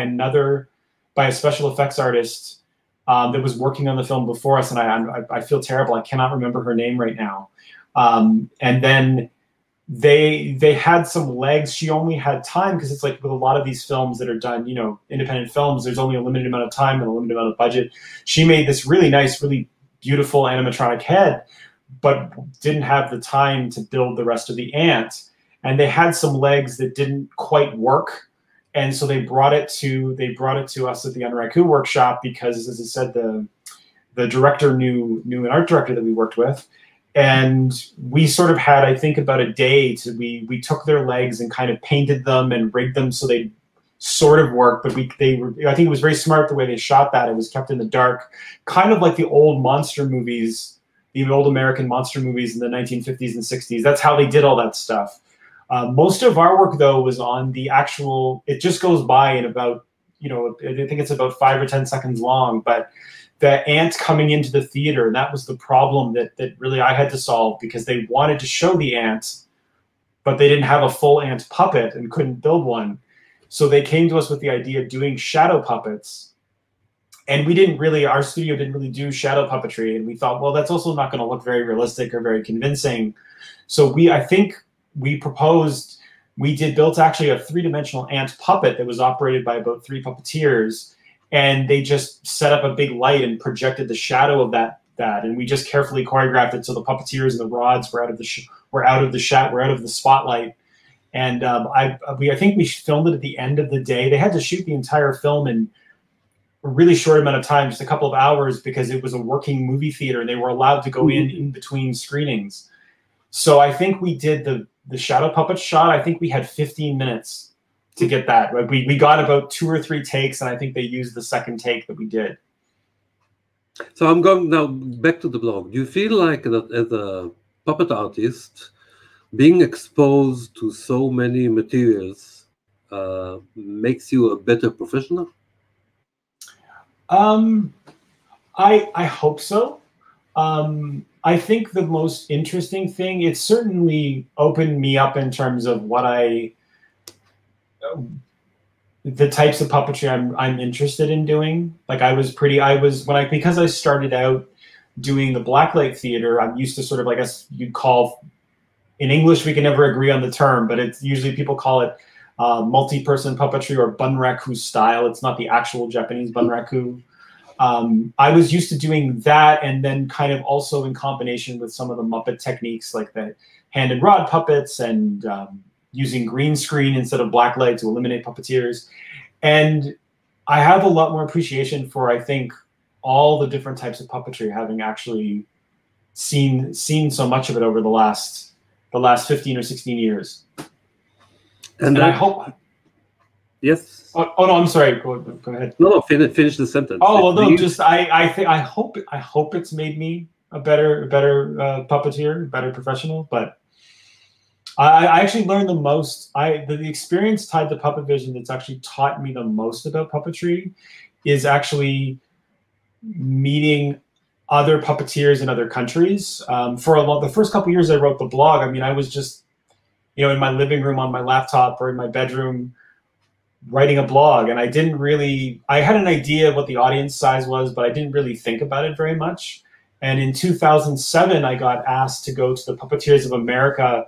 Speaker 2: a special effects artist that was working on the film before us, and I feel terrible. I cannot remember her name right now. And then they had some legs. She only had time because it's like with a lot of these films that are done, you know, independent films, there's only a limited amount of time and a limited amount of budget. She made this really nice, really beautiful animatronic head, but didn't have the time to build the rest of the ant. And they had some legs that didn't quite work. And so they brought it to us at the Unraku workshop because, as I said, the director knew an art director that we worked with. And we sort of had, I think, about a day to, we took their legs and kind of painted them and rigged them so they sort of worked, but I think it was very smart the way they shot that. It was kept in the dark, kind of like the old monster movies, the old American monster movies in the 1950s and 60s. That's how they did all that stuff. Most of our work, though, was on the actual, it just goes by in about, you know, I think it's about 5 or 10 seconds long, but the ant coming into the theater, and that was the problem that really I had to solve, because they wanted to show the ant, but they didn't have a full ant puppet and couldn't build one. So they came to us with the idea of doing shadow puppets. And we didn't really, our studio didn't really do shadow puppetry. And we thought, well, that's also not going to look very realistic or very convincing. So I think we proposed, built actually a 3-dimensional ant puppet that was operated by about 3 puppeteers. And they just set up a big light and projected the shadow of that. And we just carefully choreographed it so the puppeteers and the rods were out of the spotlight. And I think we filmed it at the end of the day. They had to shoot the entire film in a really short amount of time, just a couple of hours, because it was a working movie theater and they were allowed to go in between screenings. So I think we did the shadow puppet shot. I think we had 15 minutes to get that. We got about 2 or 3 takes, and I think they used the second take that we did.
Speaker 1: So I'm going now back to the blog. Do you feel like that as a puppet artist, being exposed to so many materials makes you a better professional?
Speaker 2: I hope so. I think the most interesting thing, it certainly opened me up in terms of what the types of puppetry I'm interested in doing. Like because I started out doing the blacklight theater, I'm used to sort of, I guess you'd call, in English we can never agree on the term, but it's usually people call it multi-person puppetry or bunraku style. It's not the actual Japanese bunraku. I was used to doing that, and then kind of also in combination with some of the Muppet techniques like the hand and rod puppets and using green screen instead of blacklight to eliminate puppeteers. And I have a lot more appreciation for, I think, all the different types of puppetry, having actually seen so much of it over the last 15 or 16 years. And I hope...
Speaker 1: Yes.
Speaker 2: Oh no, I'm sorry. Go ahead.
Speaker 1: No, finish the sentence.
Speaker 2: Oh well, no. Just I hope it's made me a better puppeteer, better professional. But I actually learned the most. The experience tied to PuppetVision that's actually taught me the most about puppetry is actually meeting other puppeteers in other countries. The first couple years I wrote the blog, I mean, I was just, you know, in my living room on my laptop or in my bedroom writing a blog. And I had an idea of what the audience size was, but I didn't really think about it very much. And in 2007, I got asked to go to the Puppeteers of America.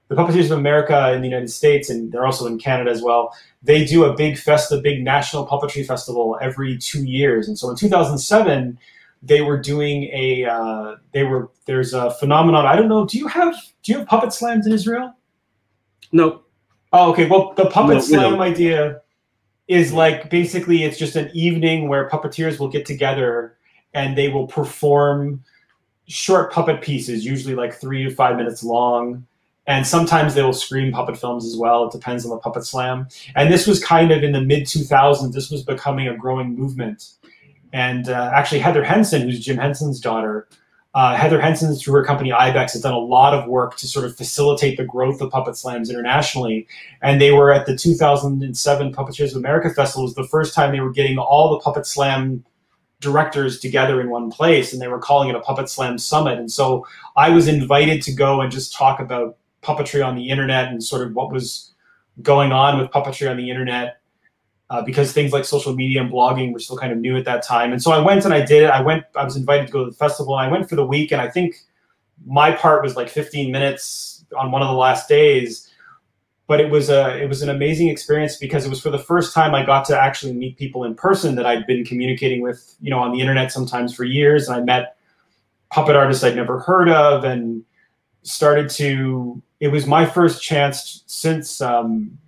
Speaker 2: The Puppeteers of America in the United States, and they're also in Canada as well, they do a big national puppetry festival every 2 years. And so in 2007, they were doing there's a phenomenon. I don't know, do you have puppet slams in Israel?
Speaker 1: No.
Speaker 2: Oh, okay. Well, the puppet slam idea is like, basically it's just an evening where puppeteers will get together and they will perform short puppet pieces, usually like 3 to 5 minutes long. And sometimes they will screen puppet films as well. It depends on the puppet slam. And this was kind of in the mid-2000s. This was becoming a growing movement. And actually Heather Henson, who's Jim Henson's daughter, Heather Henson, through her company Ibex, has done a lot of work to sort of facilitate the growth of puppet slams internationally. And they were at the 2007 Puppeteers of America Festival. It was the first time they were getting all the puppet slam directors together in one place, and they were calling it a Puppet Slam Summit. And so I was invited to go and just talk about puppetry on the internet and sort of what was going on with puppetry on the internet, because things like social media and blogging were still kind of new at that time. And so I went and I did it. I was invited to go to the festival, and I went for the week, and I think my part was like 15 minutes on one of the last days. But it was an amazing experience because it was for the first time I got to actually meet people in person that I'd been communicating with, you know, on the internet sometimes for years. And I met puppet artists I'd never heard of, and it was my first chance since doing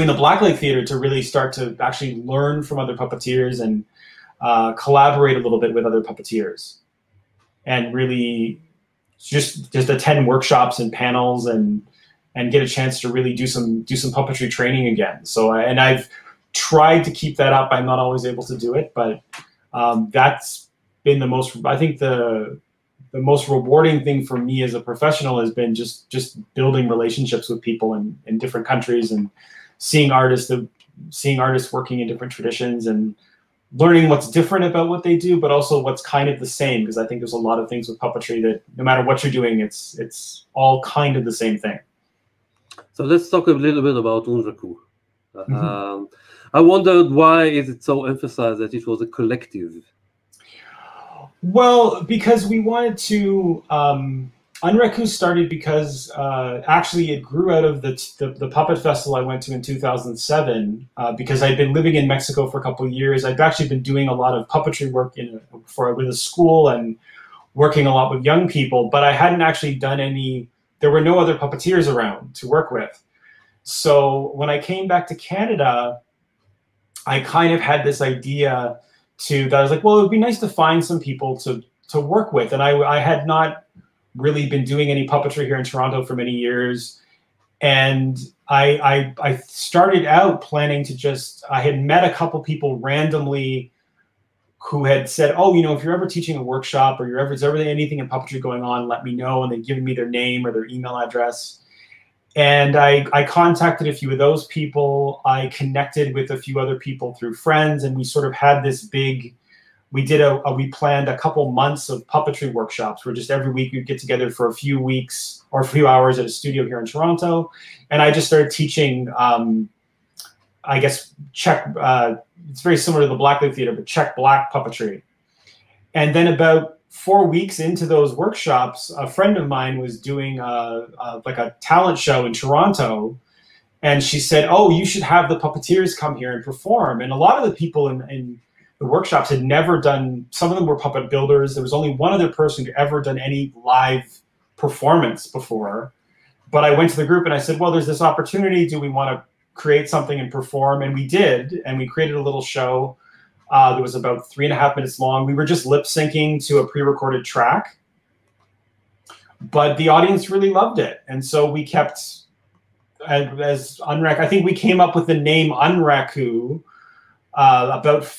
Speaker 2: the Blacklight Theater to really start to actually learn from other puppeteers and collaborate a little bit with other puppeteers, and really just attend workshops and panels and get a chance to really do some puppetry training again. So, and I've tried to keep that up. I'm not always able to do it, but that's been I think the most rewarding thing for me as a professional has been just building relationships with people in different countries, and seeing artists working in different traditions, and learning what's different about what they do, but also what's kind of the same. Because I think there's a lot of things with puppetry that no matter what you're doing, it's all kind of the same thing.
Speaker 1: So let's talk a little bit about Unraku. I wondered, why is it so emphasized that it was a collective?
Speaker 2: Well, because we wanted to, Unraku started because actually it grew out of the puppet festival I went to in 2007, because I'd been living in Mexico for a couple of years. I'd actually been doing a lot of puppetry work with a school and working a lot with young people, but I hadn't actually done there were no other puppeteers around to work with. So when I came back to Canada, I kind of had this idea that I was like, well, it would be nice to find some people to work with. And I had not really been doing any puppetry here in Toronto for many years. And I started out planning I had met a couple people randomly who had said, oh, you know, if you're ever teaching a workshop or there's ever anything in puppetry going on, let me know. And they'd given me their name or their email address. And I contacted a few of those people. I connected with a few other people through friends, and we sort of had this we planned a couple months of puppetry workshops where just every week we'd get together for a few weeks or a few hours at a studio here in Toronto. And I just started teaching, I guess, it's very similar to the Blacklight Theater, but Czech black puppetry. And then about 4 weeks into those workshops, a friend of mine was doing like a talent show in Toronto, and she said, oh, you should have the puppeteers come here and perform. And a lot of the people in the workshops had never done, some of them were puppet builders. There was only one other person who ever done any live performance before. But I went to the group and I said, well, there's this opportunity. Do we want to create something and perform? And we did, and we created a little show that was about 3.5 minutes long. We were just lip syncing to a pre-recorded track, but the audience really loved it. And so we kept, as Unraku, I think we came up with the name Unraku about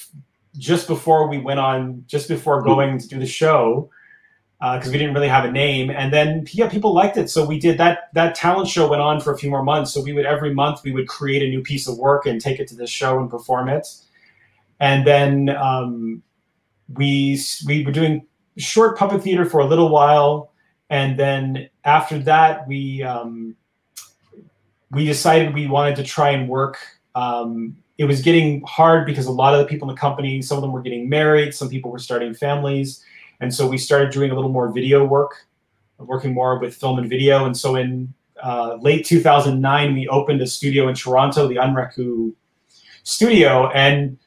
Speaker 2: just before going to do the show, because we didn't really have a name. And then, yeah, people liked it. So we did that talent show went on for a few more months. So every month we would create a new piece of work and take it to the show and perform it. And then we were doing short puppet theater for a little while, and then after that, we decided we wanted to try and work. It was getting hard because a lot of the people in the company, some of them were getting married, some people were starting families, and so we started doing a little more video work, working more with film and video. And so in late 2009, we opened a studio in Toronto, the Unreku studio. And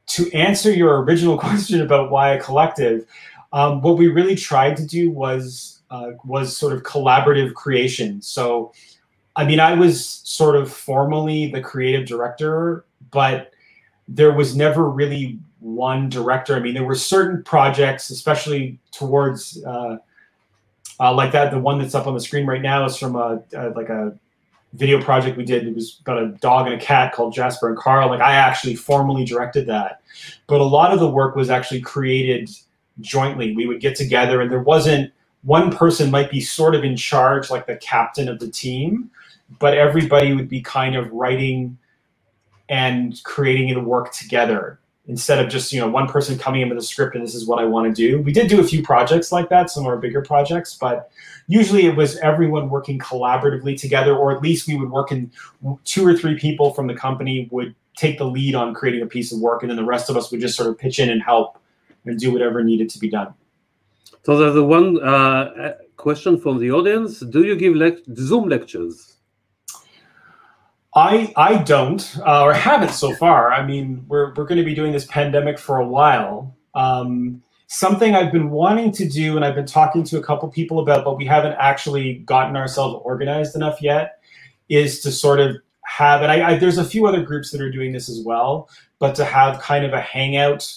Speaker 2: to answer your original question about why a collective, what we really tried to do was sort of collaborative creation. So, I mean, I was sort of formally the creative director, but there was never really one director. I mean, there were certain projects, especially towards like that. The one that's up on the screen right now is from like a video project we did. It was about a dog and a cat called Jasper and Carl. Like I actually formally directed that, but a lot of the work was actually created jointly. We would get together, and there wasn't one person might be sort of in charge, like the captain of the team, but everybody would be kind of writing and creating the work together instead of just, you know, one person coming in with a script and this is what I want to do. We did do a few projects like that, some of our bigger projects, but usually it was everyone working collaboratively together, or at least we would work in 2 or 3 people from the company would take the lead on creating a piece of work, and then the rest of us would just sort of pitch in and help and do whatever needed to be done.
Speaker 1: So there's one question from the audience. Do you give Zoom lectures?
Speaker 2: I don't, or haven't so far. I mean, we're going to be doing this pandemic for a while. Something I've been wanting to do, and I've been talking to a couple people about, but we haven't actually gotten ourselves organized enough yet, is to sort of have, and there's a few other groups that are doing this as well, but to have kind of a hangout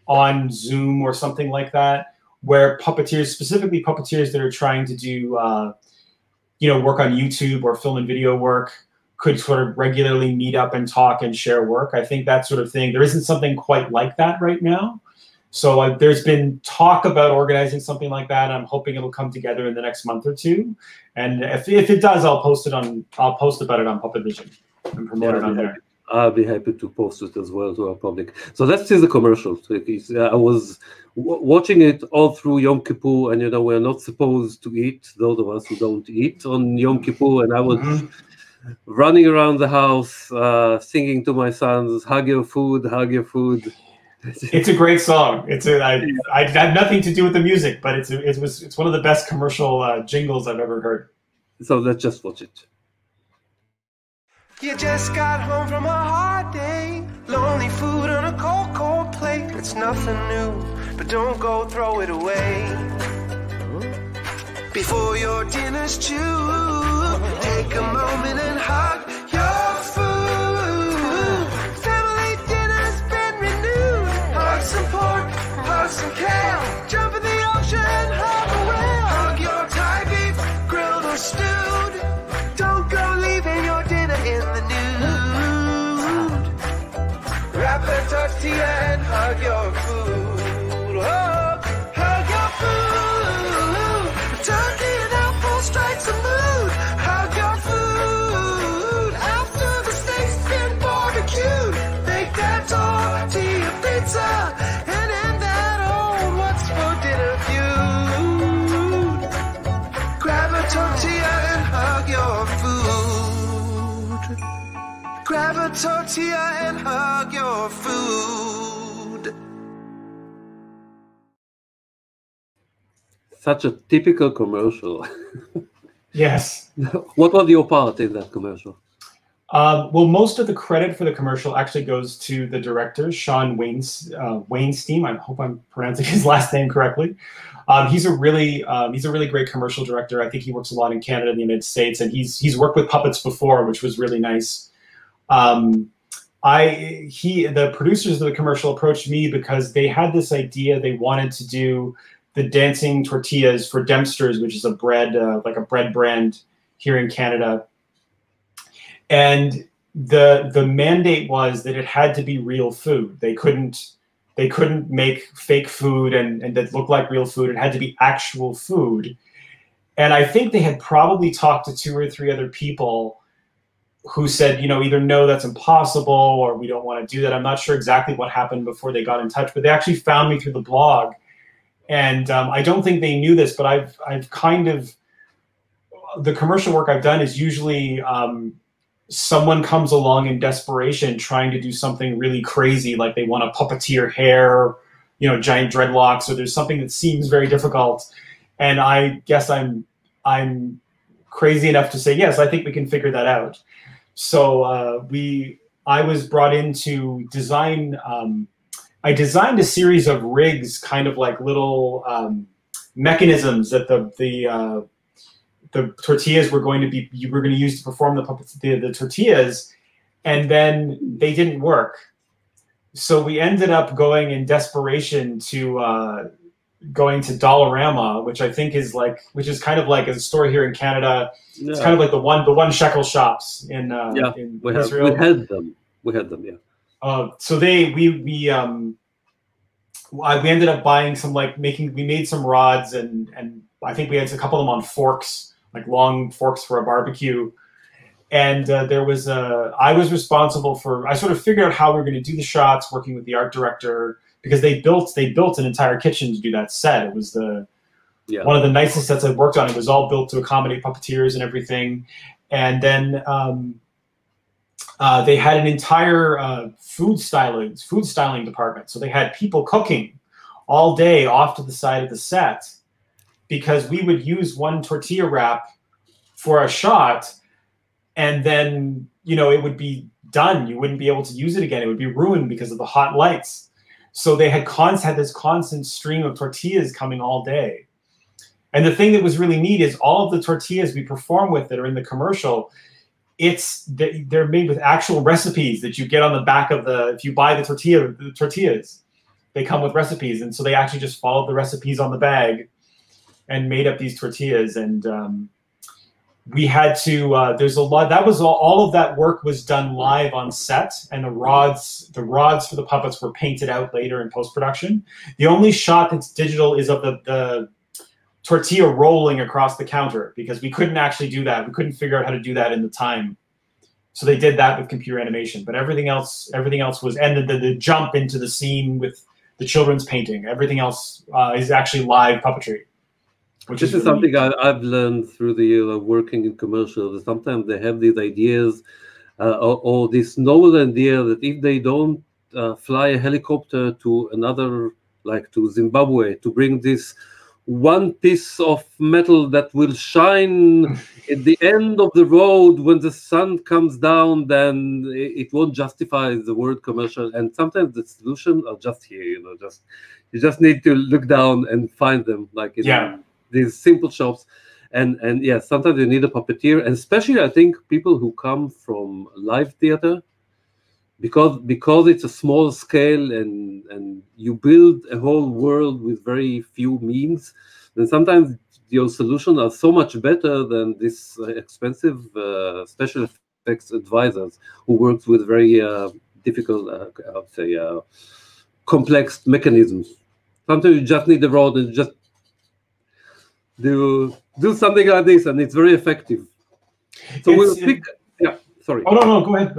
Speaker 2: on Zoom or something like that, where puppeteers, specifically puppeteers that are trying to do, you know, work on YouTube or film and video work, could sort of regularly meet up and talk and share work. I think that sort of thing, there isn't something quite like that right now. So there's been talk about organizing something like that. I'm hoping it'll come together in the next month or 2. And if it does, I'll post about it on PuppetVision and promote it on there.
Speaker 1: I'll be happy to post it as well to our public. So let's see the commercial. I was watching it all through Yom Kippur, and you know, we're not supposed to eat, those of us who don't eat on Yom Kippur, and I was running around the house, singing to my sons, hug your food, hug your food.
Speaker 2: It's a great song. I had nothing to do with the music, but it's one of the best commercial jingles I've ever heard.
Speaker 1: So let's just watch it.
Speaker 9: You just got home from a hard day, lonely food on a cold, cold plate. It's nothing new, but don't go throw it away. Before your dinner's chewed, take a moment and hug your food. Family dinner's been renewed. Hug some pork, hug some kale. Jump in the ocean, hug a whale. Hug your Thai beef, grilled or stewed. Don't go leaving your dinner in the nude. Wrap a tortilla and hug your food. Hug your food. Turkey and apple strikes a mood. Hug your food. After the steak's been barbecued, make that tortilla pizza and end that old what's for dinner feud. Grab a tortilla and hug your food. Grab a tortilla and hug your food.
Speaker 1: Such a typical commercial.
Speaker 2: Yes.
Speaker 1: What was your part in that commercial?
Speaker 2: Well, most of the credit for the commercial actually goes to the director, Sean Weinstein. I hope I'm pronouncing his last name correctly. He's a really great commercial director. I think he works a lot in Canada and the United States, and he's worked with puppets before, which was really nice. The producers of the commercial approached me because they had this idea. They wanted to do the dancing tortillas for Dempster's, which is a bread, like a bread brand here in Canada. And the mandate was that it had to be real food. They couldn't make fake food and that looked like real food. It had to be actual food. And I think they had probably talked to 2 or 3 other people who said, you know, either no, that's impossible, or we don't want to do that. I'm not sure exactly what happened before they got in touch, but they actually found me through the blog. And I don't think they knew this, but I've kind of, the commercial work I've done is usually someone comes along in desperation trying to do something really crazy, like they want to puppeteer hair, you know, giant dreadlocks, or there's something that seems very difficult. And I guess I'm crazy enough to say, yes, I think we can figure that out. So I was brought in to design, I designed a series of rigs, kind of like little mechanisms that the tortillas were going to be, you were going to use to perform the tortillas, and then they didn't work. So we ended up going in desperation to going to Dollarama, which I think is like, which is kind of like a store here in Canada. Yeah. It's kind of like the one shekel shops in Israel.
Speaker 1: We had them, yeah.
Speaker 2: So we ended up buying some, like we made some rods, and I think we had a couple of them on forks, like long forks for a barbecue. And there was I was responsible for, I sort of figured out how we were going to do the shots, working with the art director, because they built an entire kitchen to do that set. It was one of the nicest sets I've worked on. It was all built to accommodate puppeteers and everything. And then they had an entire food styling department. So they had people cooking all day off to the side of the set, because we would use one tortilla wrap for a shot, and then, you know, it would be done. You wouldn't be able to use it again. It would be ruined because of the hot lights. So they had this constant stream of tortillas coming all day. And the thing that was really neat is all of the tortillas we perform with that are in the commercial, they're made with actual recipes that you get on the back of if you buy the tortillas, they come with recipes. And so they actually just followed the recipes on the bag and made up these tortillas. And we had to, there's a lot, that was all of that work was done live on set, and the rods for the puppets were painted out later in post-production. The only shot that's digital is of the tortilla rolling across the counter, because we couldn't actually do that. We couldn't figure out how to do that in the time. So they did that with computer animation, but everything else was, and the jump into the scene with the children's painting, everything else is actually live puppetry.
Speaker 1: This is something I've learned through the year of working in commercials. Sometimes they have these ideas or this novel idea that if they don't fly a helicopter to another, like to Zimbabwe, to bring this one piece of metal that will shine at the end of the road when the sun comes down, then it won't justify the word commercial. And sometimes the solutions are just here, you know, you just need to look down and find them, like in these simple shops. And yeah, sometimes you need a puppeteer, and especially I think people who come from live theater, because it's a small scale and you build a whole world with very few means, then sometimes your solutions are so much better than this expensive special effects advisors who works with very difficult, I would say, complex mechanisms. Sometimes you just need the rod and just do something like this, and it's very effective. So we'll speak. Yeah, sorry.
Speaker 2: Oh no, go ahead.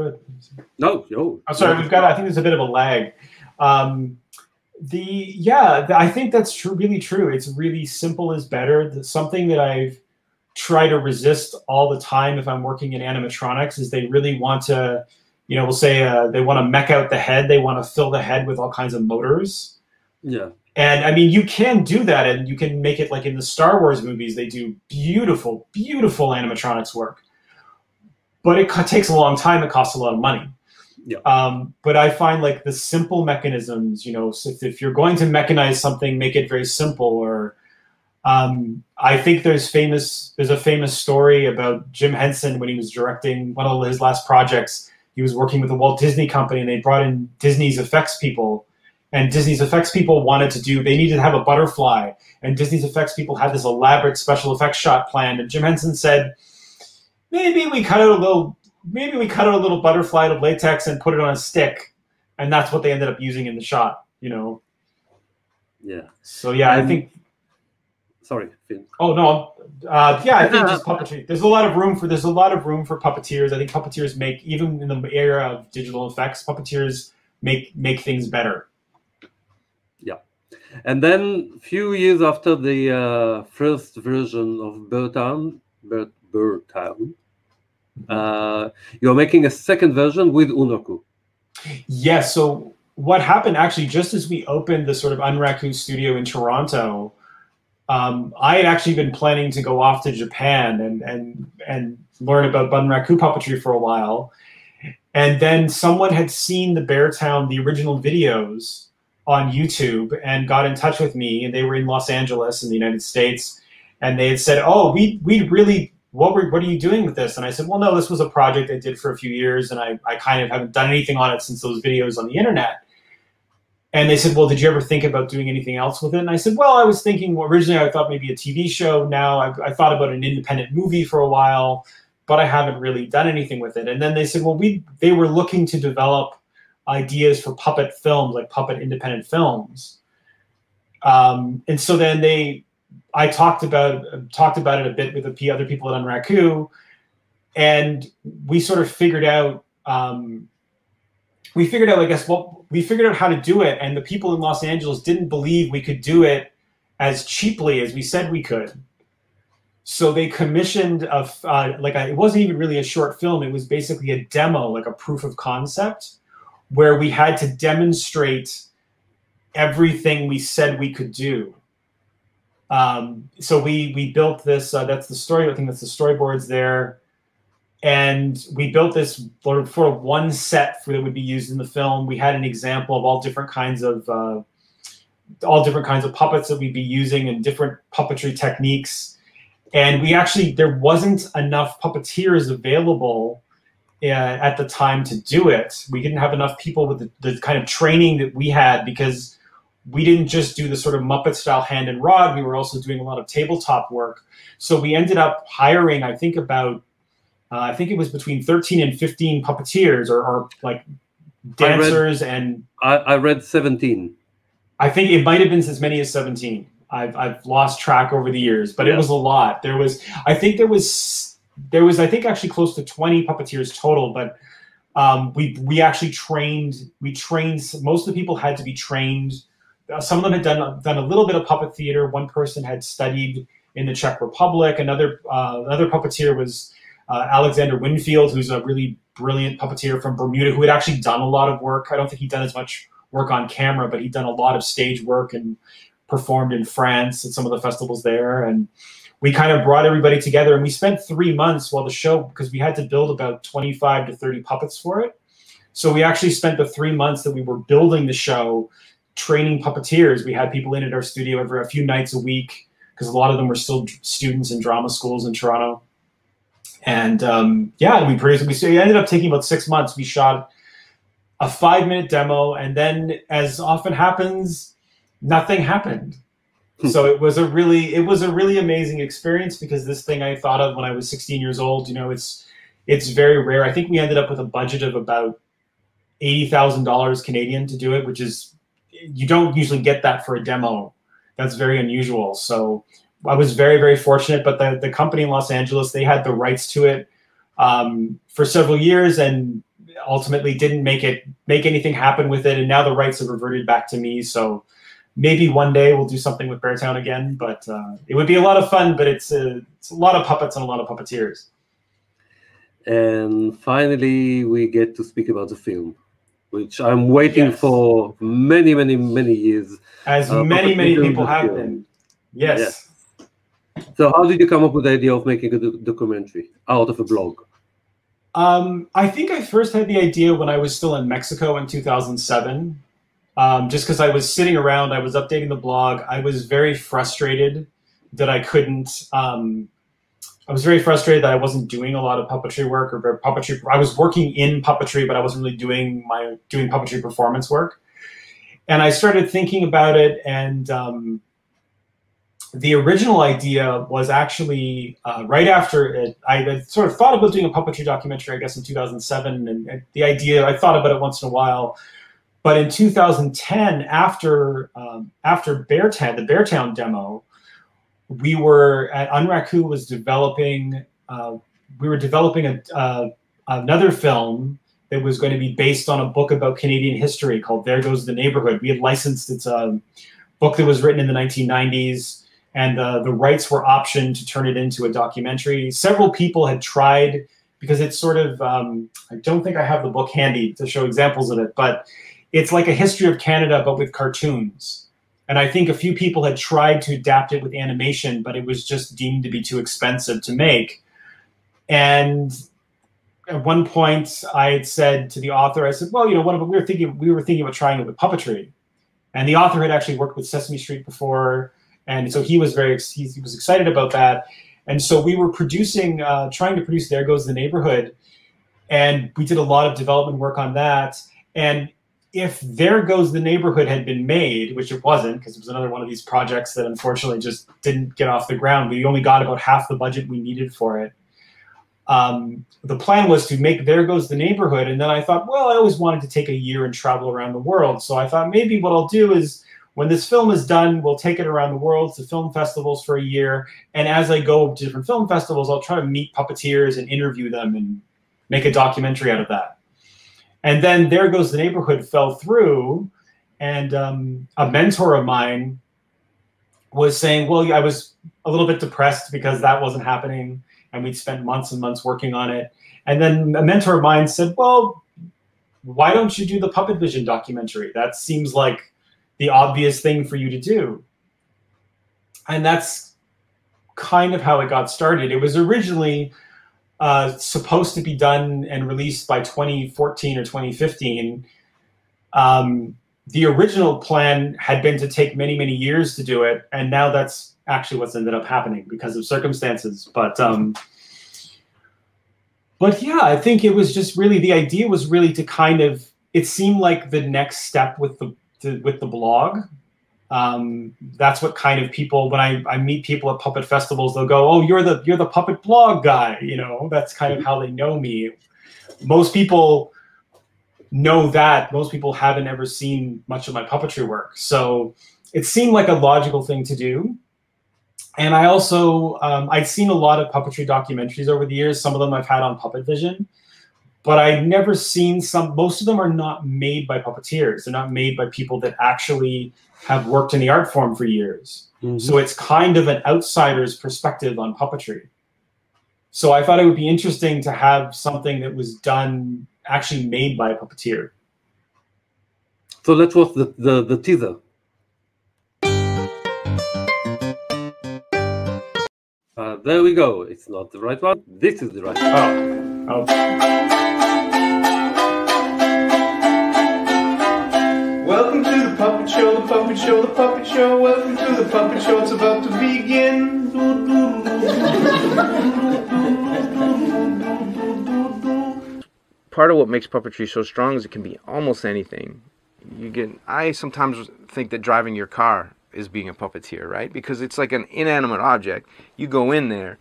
Speaker 1: No, yo.
Speaker 2: I'm sorry. I think there's a bit of a lag. I think that's true. Really true. It's really simple is better. That's something that I've tried to resist all the time if I'm working in animatronics. Is they really want to, you know, we'll say they want to mech out the head. They want to fill the head with all kinds of motors. Yeah. And I mean, you can do that, and you can make it like in the Star Wars movies. They do beautiful, beautiful animatronics work, but it takes a long time. It costs a lot of money. Yeah. But I find like the simple mechanisms, you know, so if you're going to mechanize something, make it very simple. Or I think there's a famous story about Jim Henson when he was directing one of his last projects. He was working with the Walt Disney Company, and they brought in Disney's effects people. And Disney's effects people they needed to have a butterfly. And Disney's effects people had this elaborate special effects shot planned. And Jim Henson said, maybe we cut out a little butterfly out of latex and put it on a stick. And that's what they ended up using in the shot, you know? Yeah. So yeah, I think.
Speaker 1: Sorry, Finn.
Speaker 2: Oh no. I think just puppetry. There's a lot of room for puppeteers. I think puppeteers make, even in the era of digital effects, puppeteers make things better.
Speaker 1: Yeah. And then a few years after the first version of Beartown, you're making a second version with Unraku.
Speaker 2: Yes, so what happened actually, just as we opened the sort of Unraku studio in Toronto, I had actually been planning to go off to Japan and learn about Bunraku puppetry for a while. And then someone had seen the Beartown, the original videos on YouTube, and got in touch with me, and they were in Los Angeles in the United States. And they had said, oh, we really, what are you doing with this? And I said, well, no, this was a project I did for a few years, and I kind of haven't done anything on it since those videos on the internet. And they said, well, did you ever think about doing anything else with it? And I said, well, I was thinking, well, originally I thought maybe a TV show. Now I thought about an independent movie for a while, but I haven't really done anything with it. And then they said, well, they were looking to develop ideas for puppet films, like puppet independent films. And so then I talked about it a bit with the other people at Unraku, and we sort of figured out, I guess, we figured out how to do it, and the people in Los Angeles didn't believe we could do it as cheaply as we said we could. So they commissioned it wasn't even really a short film. It was basically a demo, like a proof of concept, where we had to demonstrate everything we said we could do. So we built this, that's the story, I think that's the storyboards there. And we built this for one set that would be used in the film. We had an example of all different kinds of puppets that we'd be using and different puppetry techniques. And there wasn't enough puppeteers available at the time to do it. We didn't have enough people with the kind of training that we had, because we didn't just do the sort of Muppet style hand and rod. We were also doing a lot of tabletop work. So we ended up hiring, I think it was between 13 and 15 puppeteers or like dancers.
Speaker 1: I read 17.
Speaker 2: I think it might have been as many as 17. I've lost track over the years, but it was a lot. I think actually close to 20 puppeteers total, but we actually trained, most of the people had to be trained. Some of them had done a little bit of puppet theater. One person had studied in the Czech Republic. Another puppeteer was Alexander Winfield, who's a really brilliant puppeteer from Bermuda, who had actually done a lot of work. I don't think he'd done as much work on camera, but he'd done a lot of stage work and performed in France at some of the festivals there. And we kind of brought everybody together, and we spent 3 months while the show, because we had to build about 25 to 30 puppets for it. So we actually spent the 3 months that we were building the show training puppeteers. We had people in at our studio every a few nights a week, because a lot of them were still students in drama schools in Toronto. And we produced. It ended up taking about 6 months. We shot a 5-minute demo, and then, as often happens, nothing happened. So it was a really amazing experience, because this thing I thought of when I was 16 years old. You know, it's very rare. I think we ended up with a budget of about $80,000 Canadian to do it, which is, you don't usually get that for a demo. That's very unusual. So I was very, very fortunate, but the company in Los Angeles, they had the rights to it for several years, and ultimately didn't make anything happen with it. And now the rights have reverted back to me. So maybe one day we'll do something with Beartown again, but it would be a lot of fun, but it's a lot of puppets and a lot of puppeteers.
Speaker 1: And finally, we get to speak about the film, which I'm waiting for many, many, many years.
Speaker 2: As many people have been. Yes.
Speaker 1: So how did you come up with the idea of making a documentary out of a blog?
Speaker 2: I think I first had the idea when I was still in Mexico in 2007. Just because I was sitting around, I was updating the blog. I was very frustrated that I couldn't. I was very frustrated that I wasn't doing a lot of puppetry work or puppetry. I was working in puppetry, but I wasn't really doing puppetry performance work. And I started thinking about it, and the original idea was actually right after it. I had sort of thought about doing a puppetry documentary, I guess, in 2007, and the idea, I thought about it once in a while. But in 2010, after Beartown, the Beartown demo, we were at Unraku was developing. We were developing another film that was going to be based on a book about Canadian history called "There Goes the Neighborhood." We had licensed book that was written in the 1990s, and the rights were optioned to turn it into a documentary. Several people had tried, because it's sort of, I don't think I have the book handy to show examples of it, but it's like a history of Canada, but with cartoons. And I think a few people had tried to adapt it with animation, but it was just deemed to be too expensive to make. And at one point I had said to the author, I said, well, you know, we were thinking about trying it with puppetry. And the author had actually worked with Sesame Street before. And so he was he was excited about that. And so we were producing, trying to produce There Goes the Neighborhood. And we did a lot of development work on that. And if There Goes the Neighborhood had been made, which it wasn't, because it was another one of these projects that unfortunately just didn't get off the ground. We only got about half the budget we needed for it. The plan was to make There Goes the Neighborhood. And then I thought, well, I always wanted to take a year and travel around the world. So I thought maybe what I'll do is when this film is done, we'll take it around the world to film festivals for a year. And as I go to different film festivals, I'll try to meet puppeteers and interview them and make a documentary out of that. And then There Goes the Neighborhood fell through, and a mentor of mine was saying, well, I was a little bit depressed because that wasn't happening, and we'd spent months and months working on it. And then a mentor of mine said, well, why don't you do the PuppetVision documentary? That seems like the obvious thing for you to do. And that's kind of how it got started. It was originally supposed to be done and released by 2014 or 2015. The original plan had been to take many, many years to do it, and now that's actually what's ended up happening because of circumstances. But yeah, I think it was just really, the idea was really to kind of, it seemed like the next step with the blog. That's what kind of people, when I meet people at puppet festivals, they'll go, oh, you're the puppet blog guy, you know. That's kind of how they know me. Most people know that. Most people haven't ever seen much of my puppetry work, so it seemed like a logical thing to do. And I also I'd seen a lot of puppetry documentaries over the years. Some of them I've had on PuppetVision, but I'd never seen most of them are not made by puppeteers. They're not made by people that actually have worked in the art form for years. Mm-hmm. So it's kind of an outsider's perspective on puppetry. So I thought it would be interesting to have something that was done, actually made by a puppeteer.
Speaker 1: So let's watch the teaser. There we go. It's not the right one. This is the right one.
Speaker 2: Oh.
Speaker 9: Welcome to the puppet show, the puppet show, the puppet show. Welcome to the puppet show, it's about to begin.
Speaker 10: Part of what makes puppetry so strong is it can be almost anything. I sometimes think that driving your car is being a puppeteer, right? Because it's like an inanimate object. You go in there,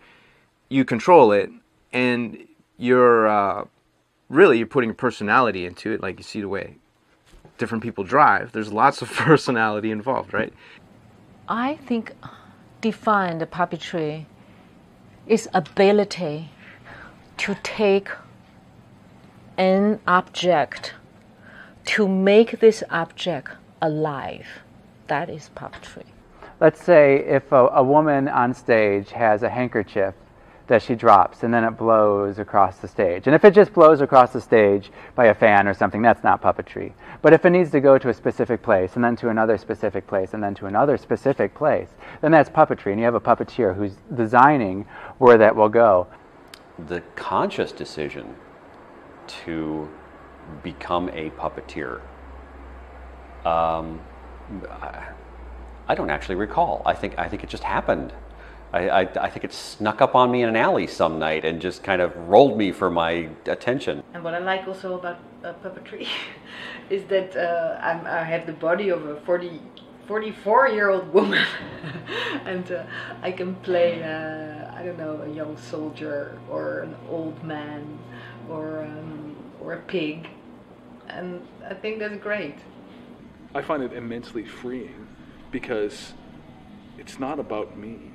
Speaker 10: you control it, and you're putting personality into it, like you see the way different people drive. There's lots of personality involved, right?
Speaker 11: I think define the puppetry is ability to take an object to make this object alive. That is puppetry.
Speaker 12: Let's say if a woman on stage has a handkerchief that she drops and then it blows across the stage. And if it just blows across the stage by a fan or something, that's not puppetry. But if it needs to go to a specific place and then to another specific place and then to another specific place, then that's puppetry. And you have a puppeteer who's designing where that will go.
Speaker 13: The conscious decision to become a puppeteer, I don't actually recall. I think it just happened. I think it snuck up on me in an alley some night and just kind of rolled me for my attention.
Speaker 14: And what I like also about puppetry is that I have the body of a 44-year-old woman, and I can play I don't know, a young soldier or an old man or a pig, and I think that's great.
Speaker 15: I find it immensely freeing because it's not about me.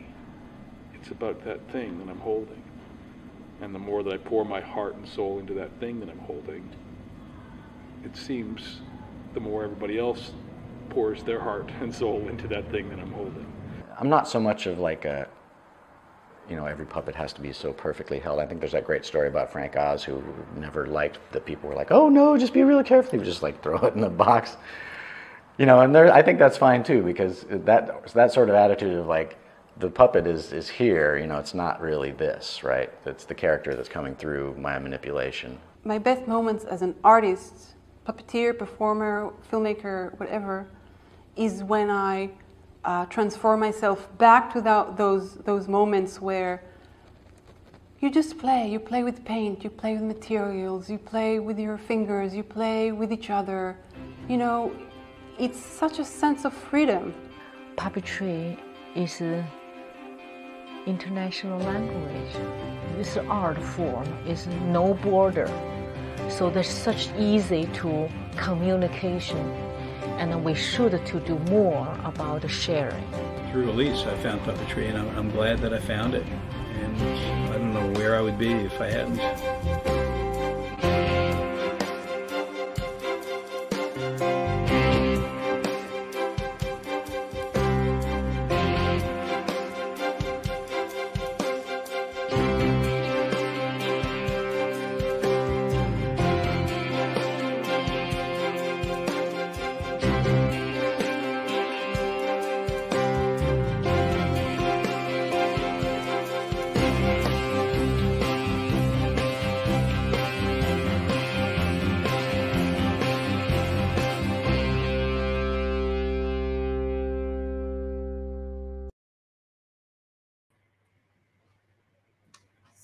Speaker 15: It's about that thing that I'm holding. And the more that I pour my heart and soul into that thing that I'm holding, it seems the more everybody else pours their heart and soul into that thing that I'm holding.
Speaker 16: I'm not so much of like a, you know, every puppet has to be so perfectly held. I think there's that great story about Frank Oz, who never liked that people were like, oh no, just be really careful. He would just like throw it in the box. You know, and I think that's fine too, because that sort of attitude of like, the puppet is here, you know, it's not really this, right? It's the character that's coming through my manipulation.
Speaker 17: My best moments as an artist, puppeteer, performer, filmmaker, whatever, is when I transform myself back to those moments where you just play. You play with paint, you play with materials, you play with your fingers, you play with each other. You know, it's such a sense of freedom.
Speaker 11: Puppetry is an international language. It's an art form. It's no border. So there's such easy to communication, and we should to do more about sharing.
Speaker 18: Through Elise, I found puppetry, and I'm glad that I found it. And I don't know where I would be if I hadn't.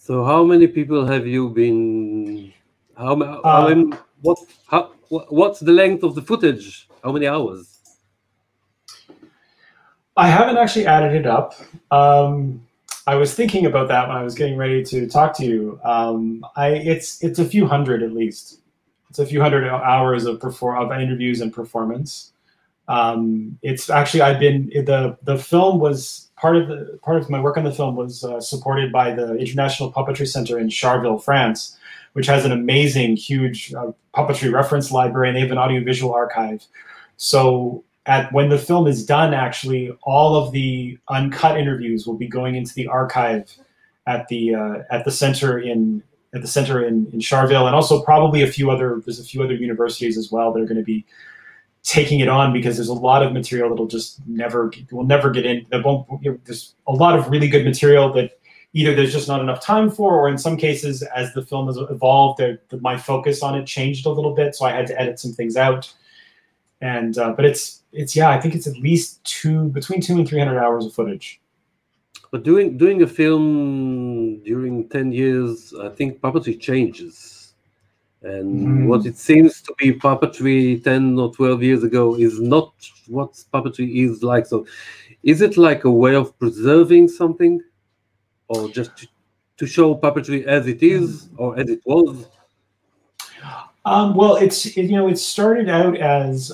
Speaker 1: So how many people have you been? What's the length of the footage? How many hours?
Speaker 2: I haven't actually added it up. I was thinking about that when I was getting ready to talk to you. It's a few hundred at least. It's a few hundred hours of interviews and performance. It's actually the film was part of my work on the film was supported by the International Puppetry Center in Charleville, France, which has an amazing, huge puppetry reference library, and they have an audiovisual archive. So when the film is done, actually, all of the uncut interviews will be going into the archive at the center in Charleville, and also probably there's a few other universities as well that are going to be taking it on, because there's a lot of material that'll just never get in. There's a lot of really good material that either there's just not enough time for, or in some cases, as the film has evolved, my focus on it changed a little bit, so I had to edit some things out. And but it's I think it's at least between 200 and 300 hours of footage.
Speaker 1: But doing a film during 10 years, I think puppetry changes. And what it seems to be puppetry 10 or 12 years ago is not what puppetry is like. So is it like a way of preserving something, or just to show puppetry as it is or as it was?
Speaker 2: Well, it started out as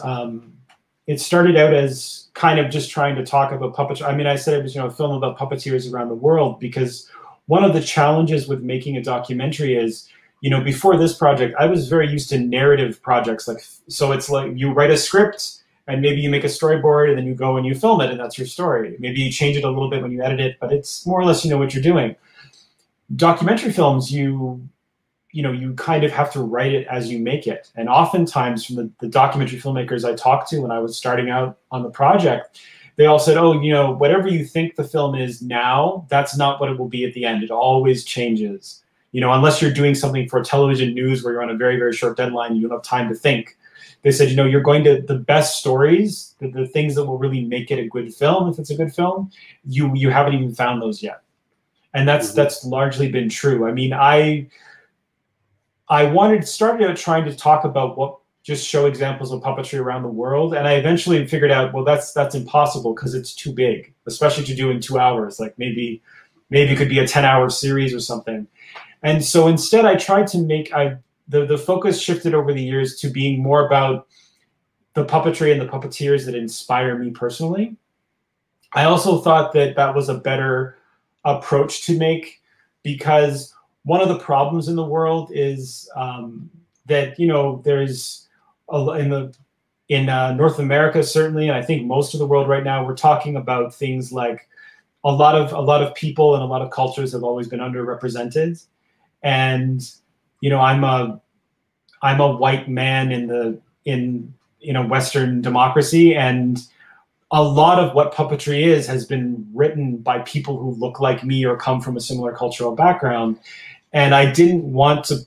Speaker 2: kind of just trying to talk about puppetry. I mean, I said it was a film about puppeteers around the world, because one of the challenges with making a documentary is, before this project, I was very used to narrative projects. So it's like you write a script and maybe you make a storyboard and then you go and you film it and that's your story. Maybe you change it a little bit when you edit it, but it's more or less, what you're doing. Documentary films, you kind of have to write it as you make it. And oftentimes from the documentary filmmakers I talked to when I was starting out on the project, they all said, whatever you think the film is now, that's not what it will be at the end. It always changes. Unless you're doing something for television news where you're on a very, very short deadline, you don't have time to think. They said, you're going to the best stories, the things that will really make it a good film, if it's a good film, you haven't even found those yet. And that's largely been true. I mean, I started out trying to talk about just show examples of puppetry around the world. And I eventually figured out, well, that's impossible because it's too big, especially to do in 2 hours. Like maybe it could be a 10-hour series or something. And so instead I tried to make, the focus shifted over the years to being more about the puppetry and the puppeteers that inspire me personally. I also thought that was a better approach to make, because one of the problems in the world is that, there's in North America, certainly, and I think most of the world right now, we're talking about things like a lot of people and a lot of cultures have always been underrepresented, and you know, I'm a white man in a Western democracy, and a lot of what puppetry is has been written by people who look like me or come from a similar cultural background, and I didn't want to.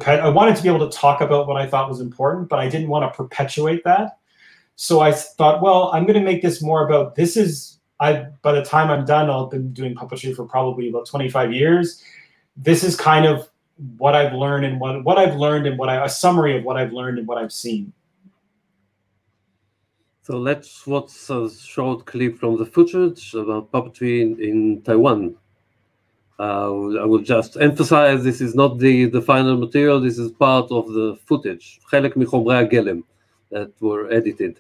Speaker 2: I wanted to be able to talk about what I thought was important, but I didn't want to perpetuate that. So I thought, well, I'm going to make this more about by the time I'm done, I've been doing puppetry for probably about 25 years. This is kind of what I've learned and a summary of what I've learned and what I've seen.
Speaker 1: So let's watch a short clip from the footage about puppetry in Taiwan. I will just emphasize, this is not the final material, this is part of the footage, חלק מחומרי הגלם that were edited.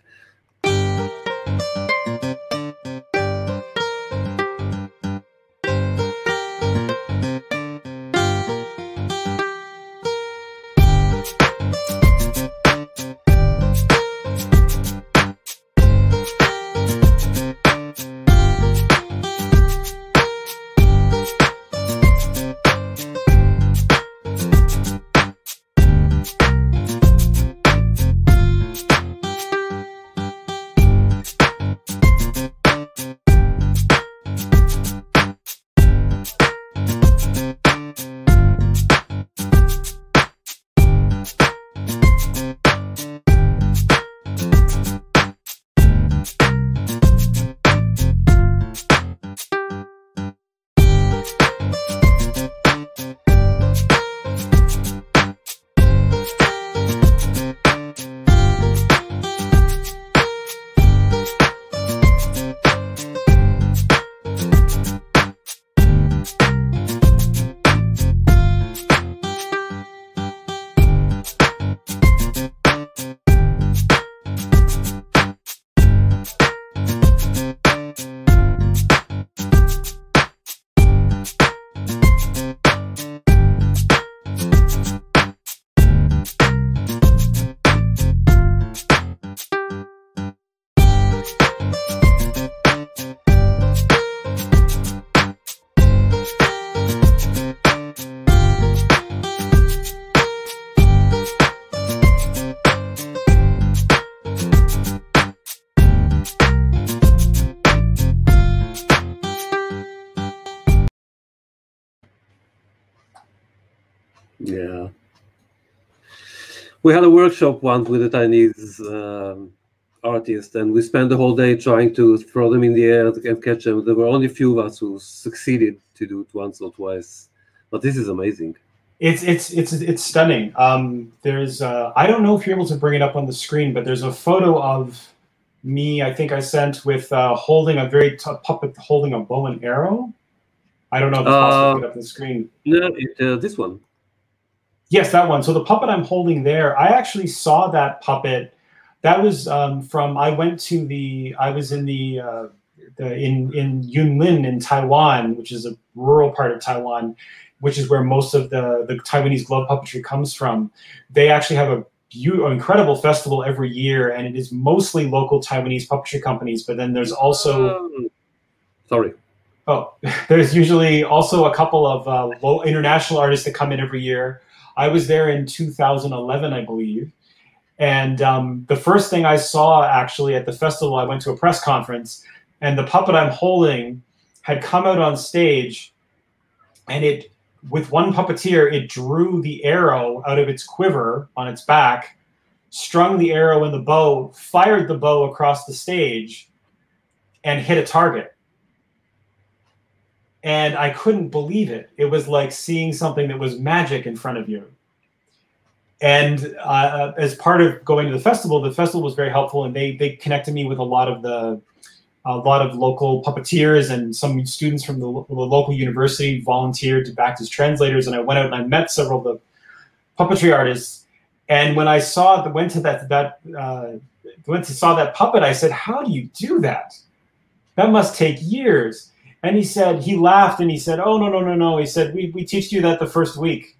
Speaker 1: Yeah. We had a workshop once with a Chinese artist, and we spent the whole day trying to throw them in the air and catch them. There were only a few of us who succeeded to do it once or twice. But this is amazing.
Speaker 2: It's stunning. There's I don't know if you're able to bring it up on the screen, but there's a photo of me, I think I sent, with holding a very puppet holding a bow and arrow. I don't know if it's possible to get up on the screen.
Speaker 1: No, this one.
Speaker 2: Yes, that one. So the puppet I'm holding there, I actually saw that puppet. That was from, I was in Yunlin in Taiwan, which is a rural part of Taiwan, which is where most of the Taiwanese glove puppetry comes from. They actually have an incredible festival every year, and it is mostly local Taiwanese puppetry companies, but then there's also...
Speaker 1: Sorry.
Speaker 2: Oh, there's usually also a couple of international artists that come in every year. I was there in 2011, I believe. And the first thing I saw actually at the festival, I went to a press conference, and the puppet I'm holding had come out on stage, and with one puppeteer, it drew the arrow out of its quiver on its back, strung the arrow in the bow, fired the bow across the stage, and hit a target. And I couldn't believe it. It was like seeing something that was magic in front of you. And as part of going to the festival was very helpful, and they connected me with a lot of local puppeteers, and some students from the local university volunteered to act as translators. And I went out and I met several of the puppetry artists. And when I saw that puppet, I said, "How do you do that? That must take years." And he laughed and he said, "Oh, no. He said, we teach you that the first week."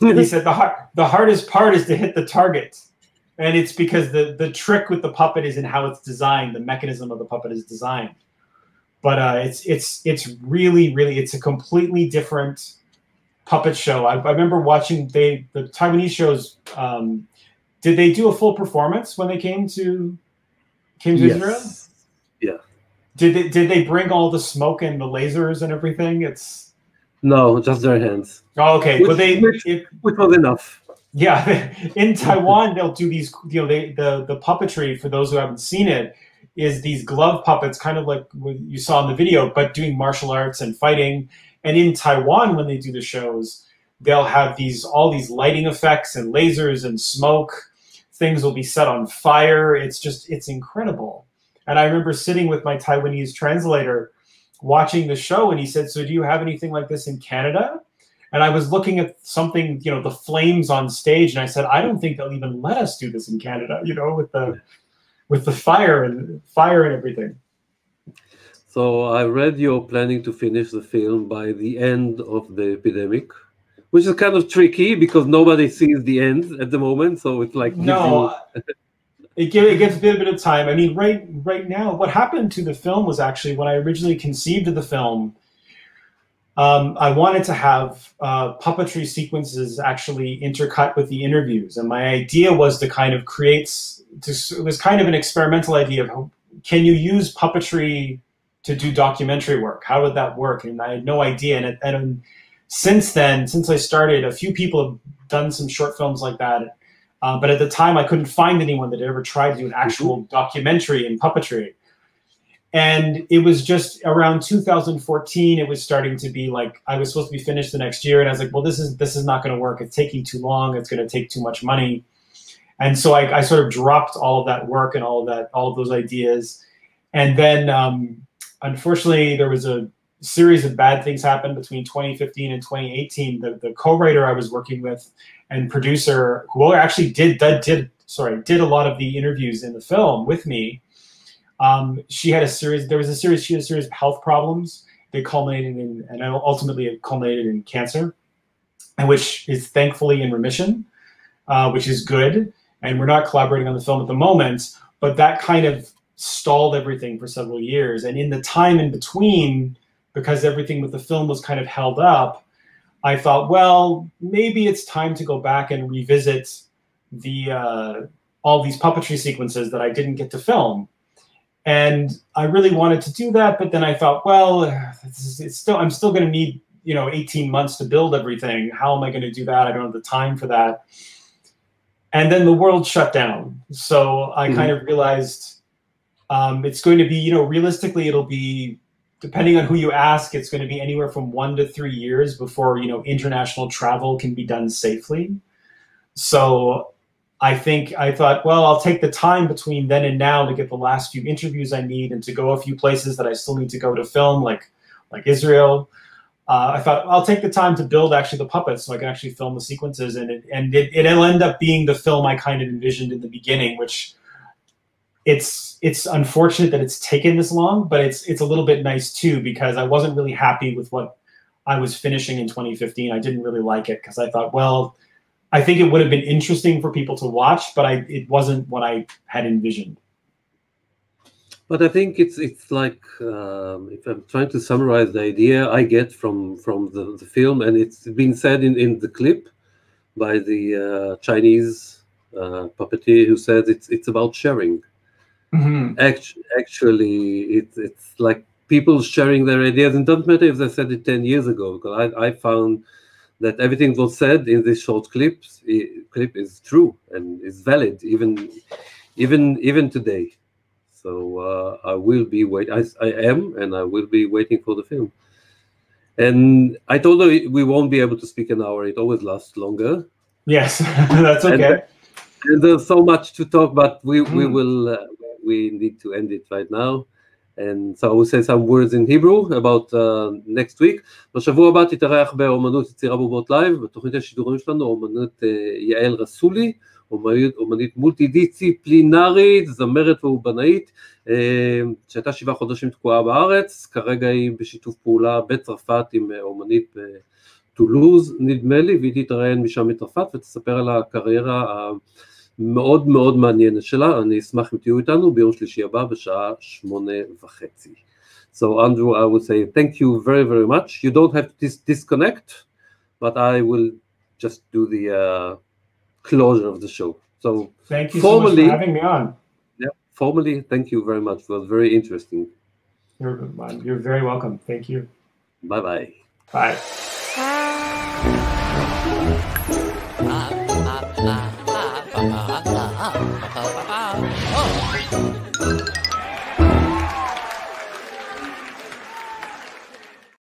Speaker 2: He said, the hardest part is to hit the target. And it's because the trick with the puppet is in how it's designed, the mechanism of the puppet is designed. But it's really, it's a completely different puppet show. I remember watching the Taiwanese shows. Did they do a full performance when they came to Israel?
Speaker 1: Yeah.
Speaker 2: Did they bring all the smoke and the lasers and everything?
Speaker 1: No, just their hands.
Speaker 2: Oh, okay.
Speaker 1: Which was enough.
Speaker 2: Yeah, in Taiwan they'll do these. You know, the puppetry, for those who haven't seen it, is these glove puppets, kind of like what you saw in the video, but doing martial arts and fighting. And in Taiwan, when they do the shows, they'll have all these lighting effects and lasers and smoke. Things will be set on fire. It's incredible. And I remember sitting with my Taiwanese translator watching the show, and he said, "So do you have anything like this in Canada?" And I was looking at something, you know, the flames on stage, and I said, "I don't think they'll even let us do this in Canada, you know, with the fire and everything."
Speaker 1: So I read you're planning to finish the film by the end of the epidemic, which is kind of tricky because nobody sees the end at the moment. So it's like
Speaker 2: it gives a bit of time. I mean, right now, what happened to the film was actually when I originally conceived of the film, I wanted to have puppetry sequences actually intercut with the interviews, and my idea was to kind of it was kind of an experimental idea of can you use puppetry to do documentary work? How would that work? And I had no idea. And since then, since I started, a few people have done some short films like that. But at the time, I couldn't find anyone that had ever tried to do an actual documentary in puppetry. And it was just around 2014, it was starting to be like, I was supposed to be finished the next year. And I was like, well, this is not going to work. It's taking too long. It's going to take too much money. And so I sort of dropped all of that work and all of those ideas. And then, unfortunately, there was a series of bad things happened between 2015 and 2018. The co-writer I was working with and producer, who actually did a lot of the interviews in the film with me, she had a series of health problems. They culminated and ultimately it culminated in cancer, and which is thankfully in remission, which is good. And we're not collaborating on the film at the moment, but that kind of stalled everything for several years. And in the time in between, because everything with the film was kind of held up, I thought, well, maybe it's time to go back and revisit all these puppetry sequences that I didn't get to film. And I really wanted to do that, but then I thought, well, I'm still going to need 18 months to build everything. How am I going to do that? I don't have the time for that. And then the world shut down. So I kind of realized it's going to be, realistically, it'll be, depending on who you ask, it's going to be anywhere from 1 to 3 years before, international travel can be done safely. So I thought, well, I'll take the time between then and now to get the last few interviews I need and to go a few places that I still need to go to film, like Israel. I thought I'll take the time to build actually the puppets so I can actually film the sequences, and it'll end up being the film I kind of envisioned in the beginning, which it's unfortunate that it's taken this long, but it's a little bit nice too, because I wasn't really happy with what I was finishing in 2015. I didn't really like it because I thought, well, I think it would have been interesting for people to watch, but it wasn't what I had envisioned.
Speaker 1: But I think it's like, if I'm trying to summarize the idea I get from the film, and it's been said in the clip by the Chinese puppeteer who says it's about sharing.
Speaker 2: Mm-hmm.
Speaker 1: Actually, it's like people sharing their ideas, and it doesn't matter if they said it 10 years ago, because I found that everything was said in this short clip is true and is valid even today. So I will be I will be waiting for the film. And I told her we won't be able to speak an hour. It always lasts longer.
Speaker 2: Yes, that's okay.
Speaker 1: And there's so much to talk, but we need to end it right now. And so I will say some words in Hebrew about next week. בשבוע הבא תתארח באמנות יצירה בובות.Live, בתוכנית השידורים שלנו, אמנות יעל רסולי, אומנית מולטי-דיסציפלינרית, זמרת ובנאית, שהייתה 7 חודשים תקועה בארץ, כרגע היא בשיתוף פעולה בצרפת עם אומנית טולוז, נדמה לי, והיא תתראיין משם מצרפת ותספר על הקריירה מאוד מאוד מעניינת שלה, אני אשמח אם תהיו איתנו ביום שלישי הבא בשעה 8:30. So Andrew, I would say thank you very, very much. You don't have to disconnect, but I will just do the closure of the show. So
Speaker 2: thank you so much for having me on.
Speaker 1: Yeah, formally, thank you very much. It was very interesting.
Speaker 2: You're very welcome. Thank you.
Speaker 1: Bye-bye.
Speaker 2: Bye.
Speaker 9: Oh.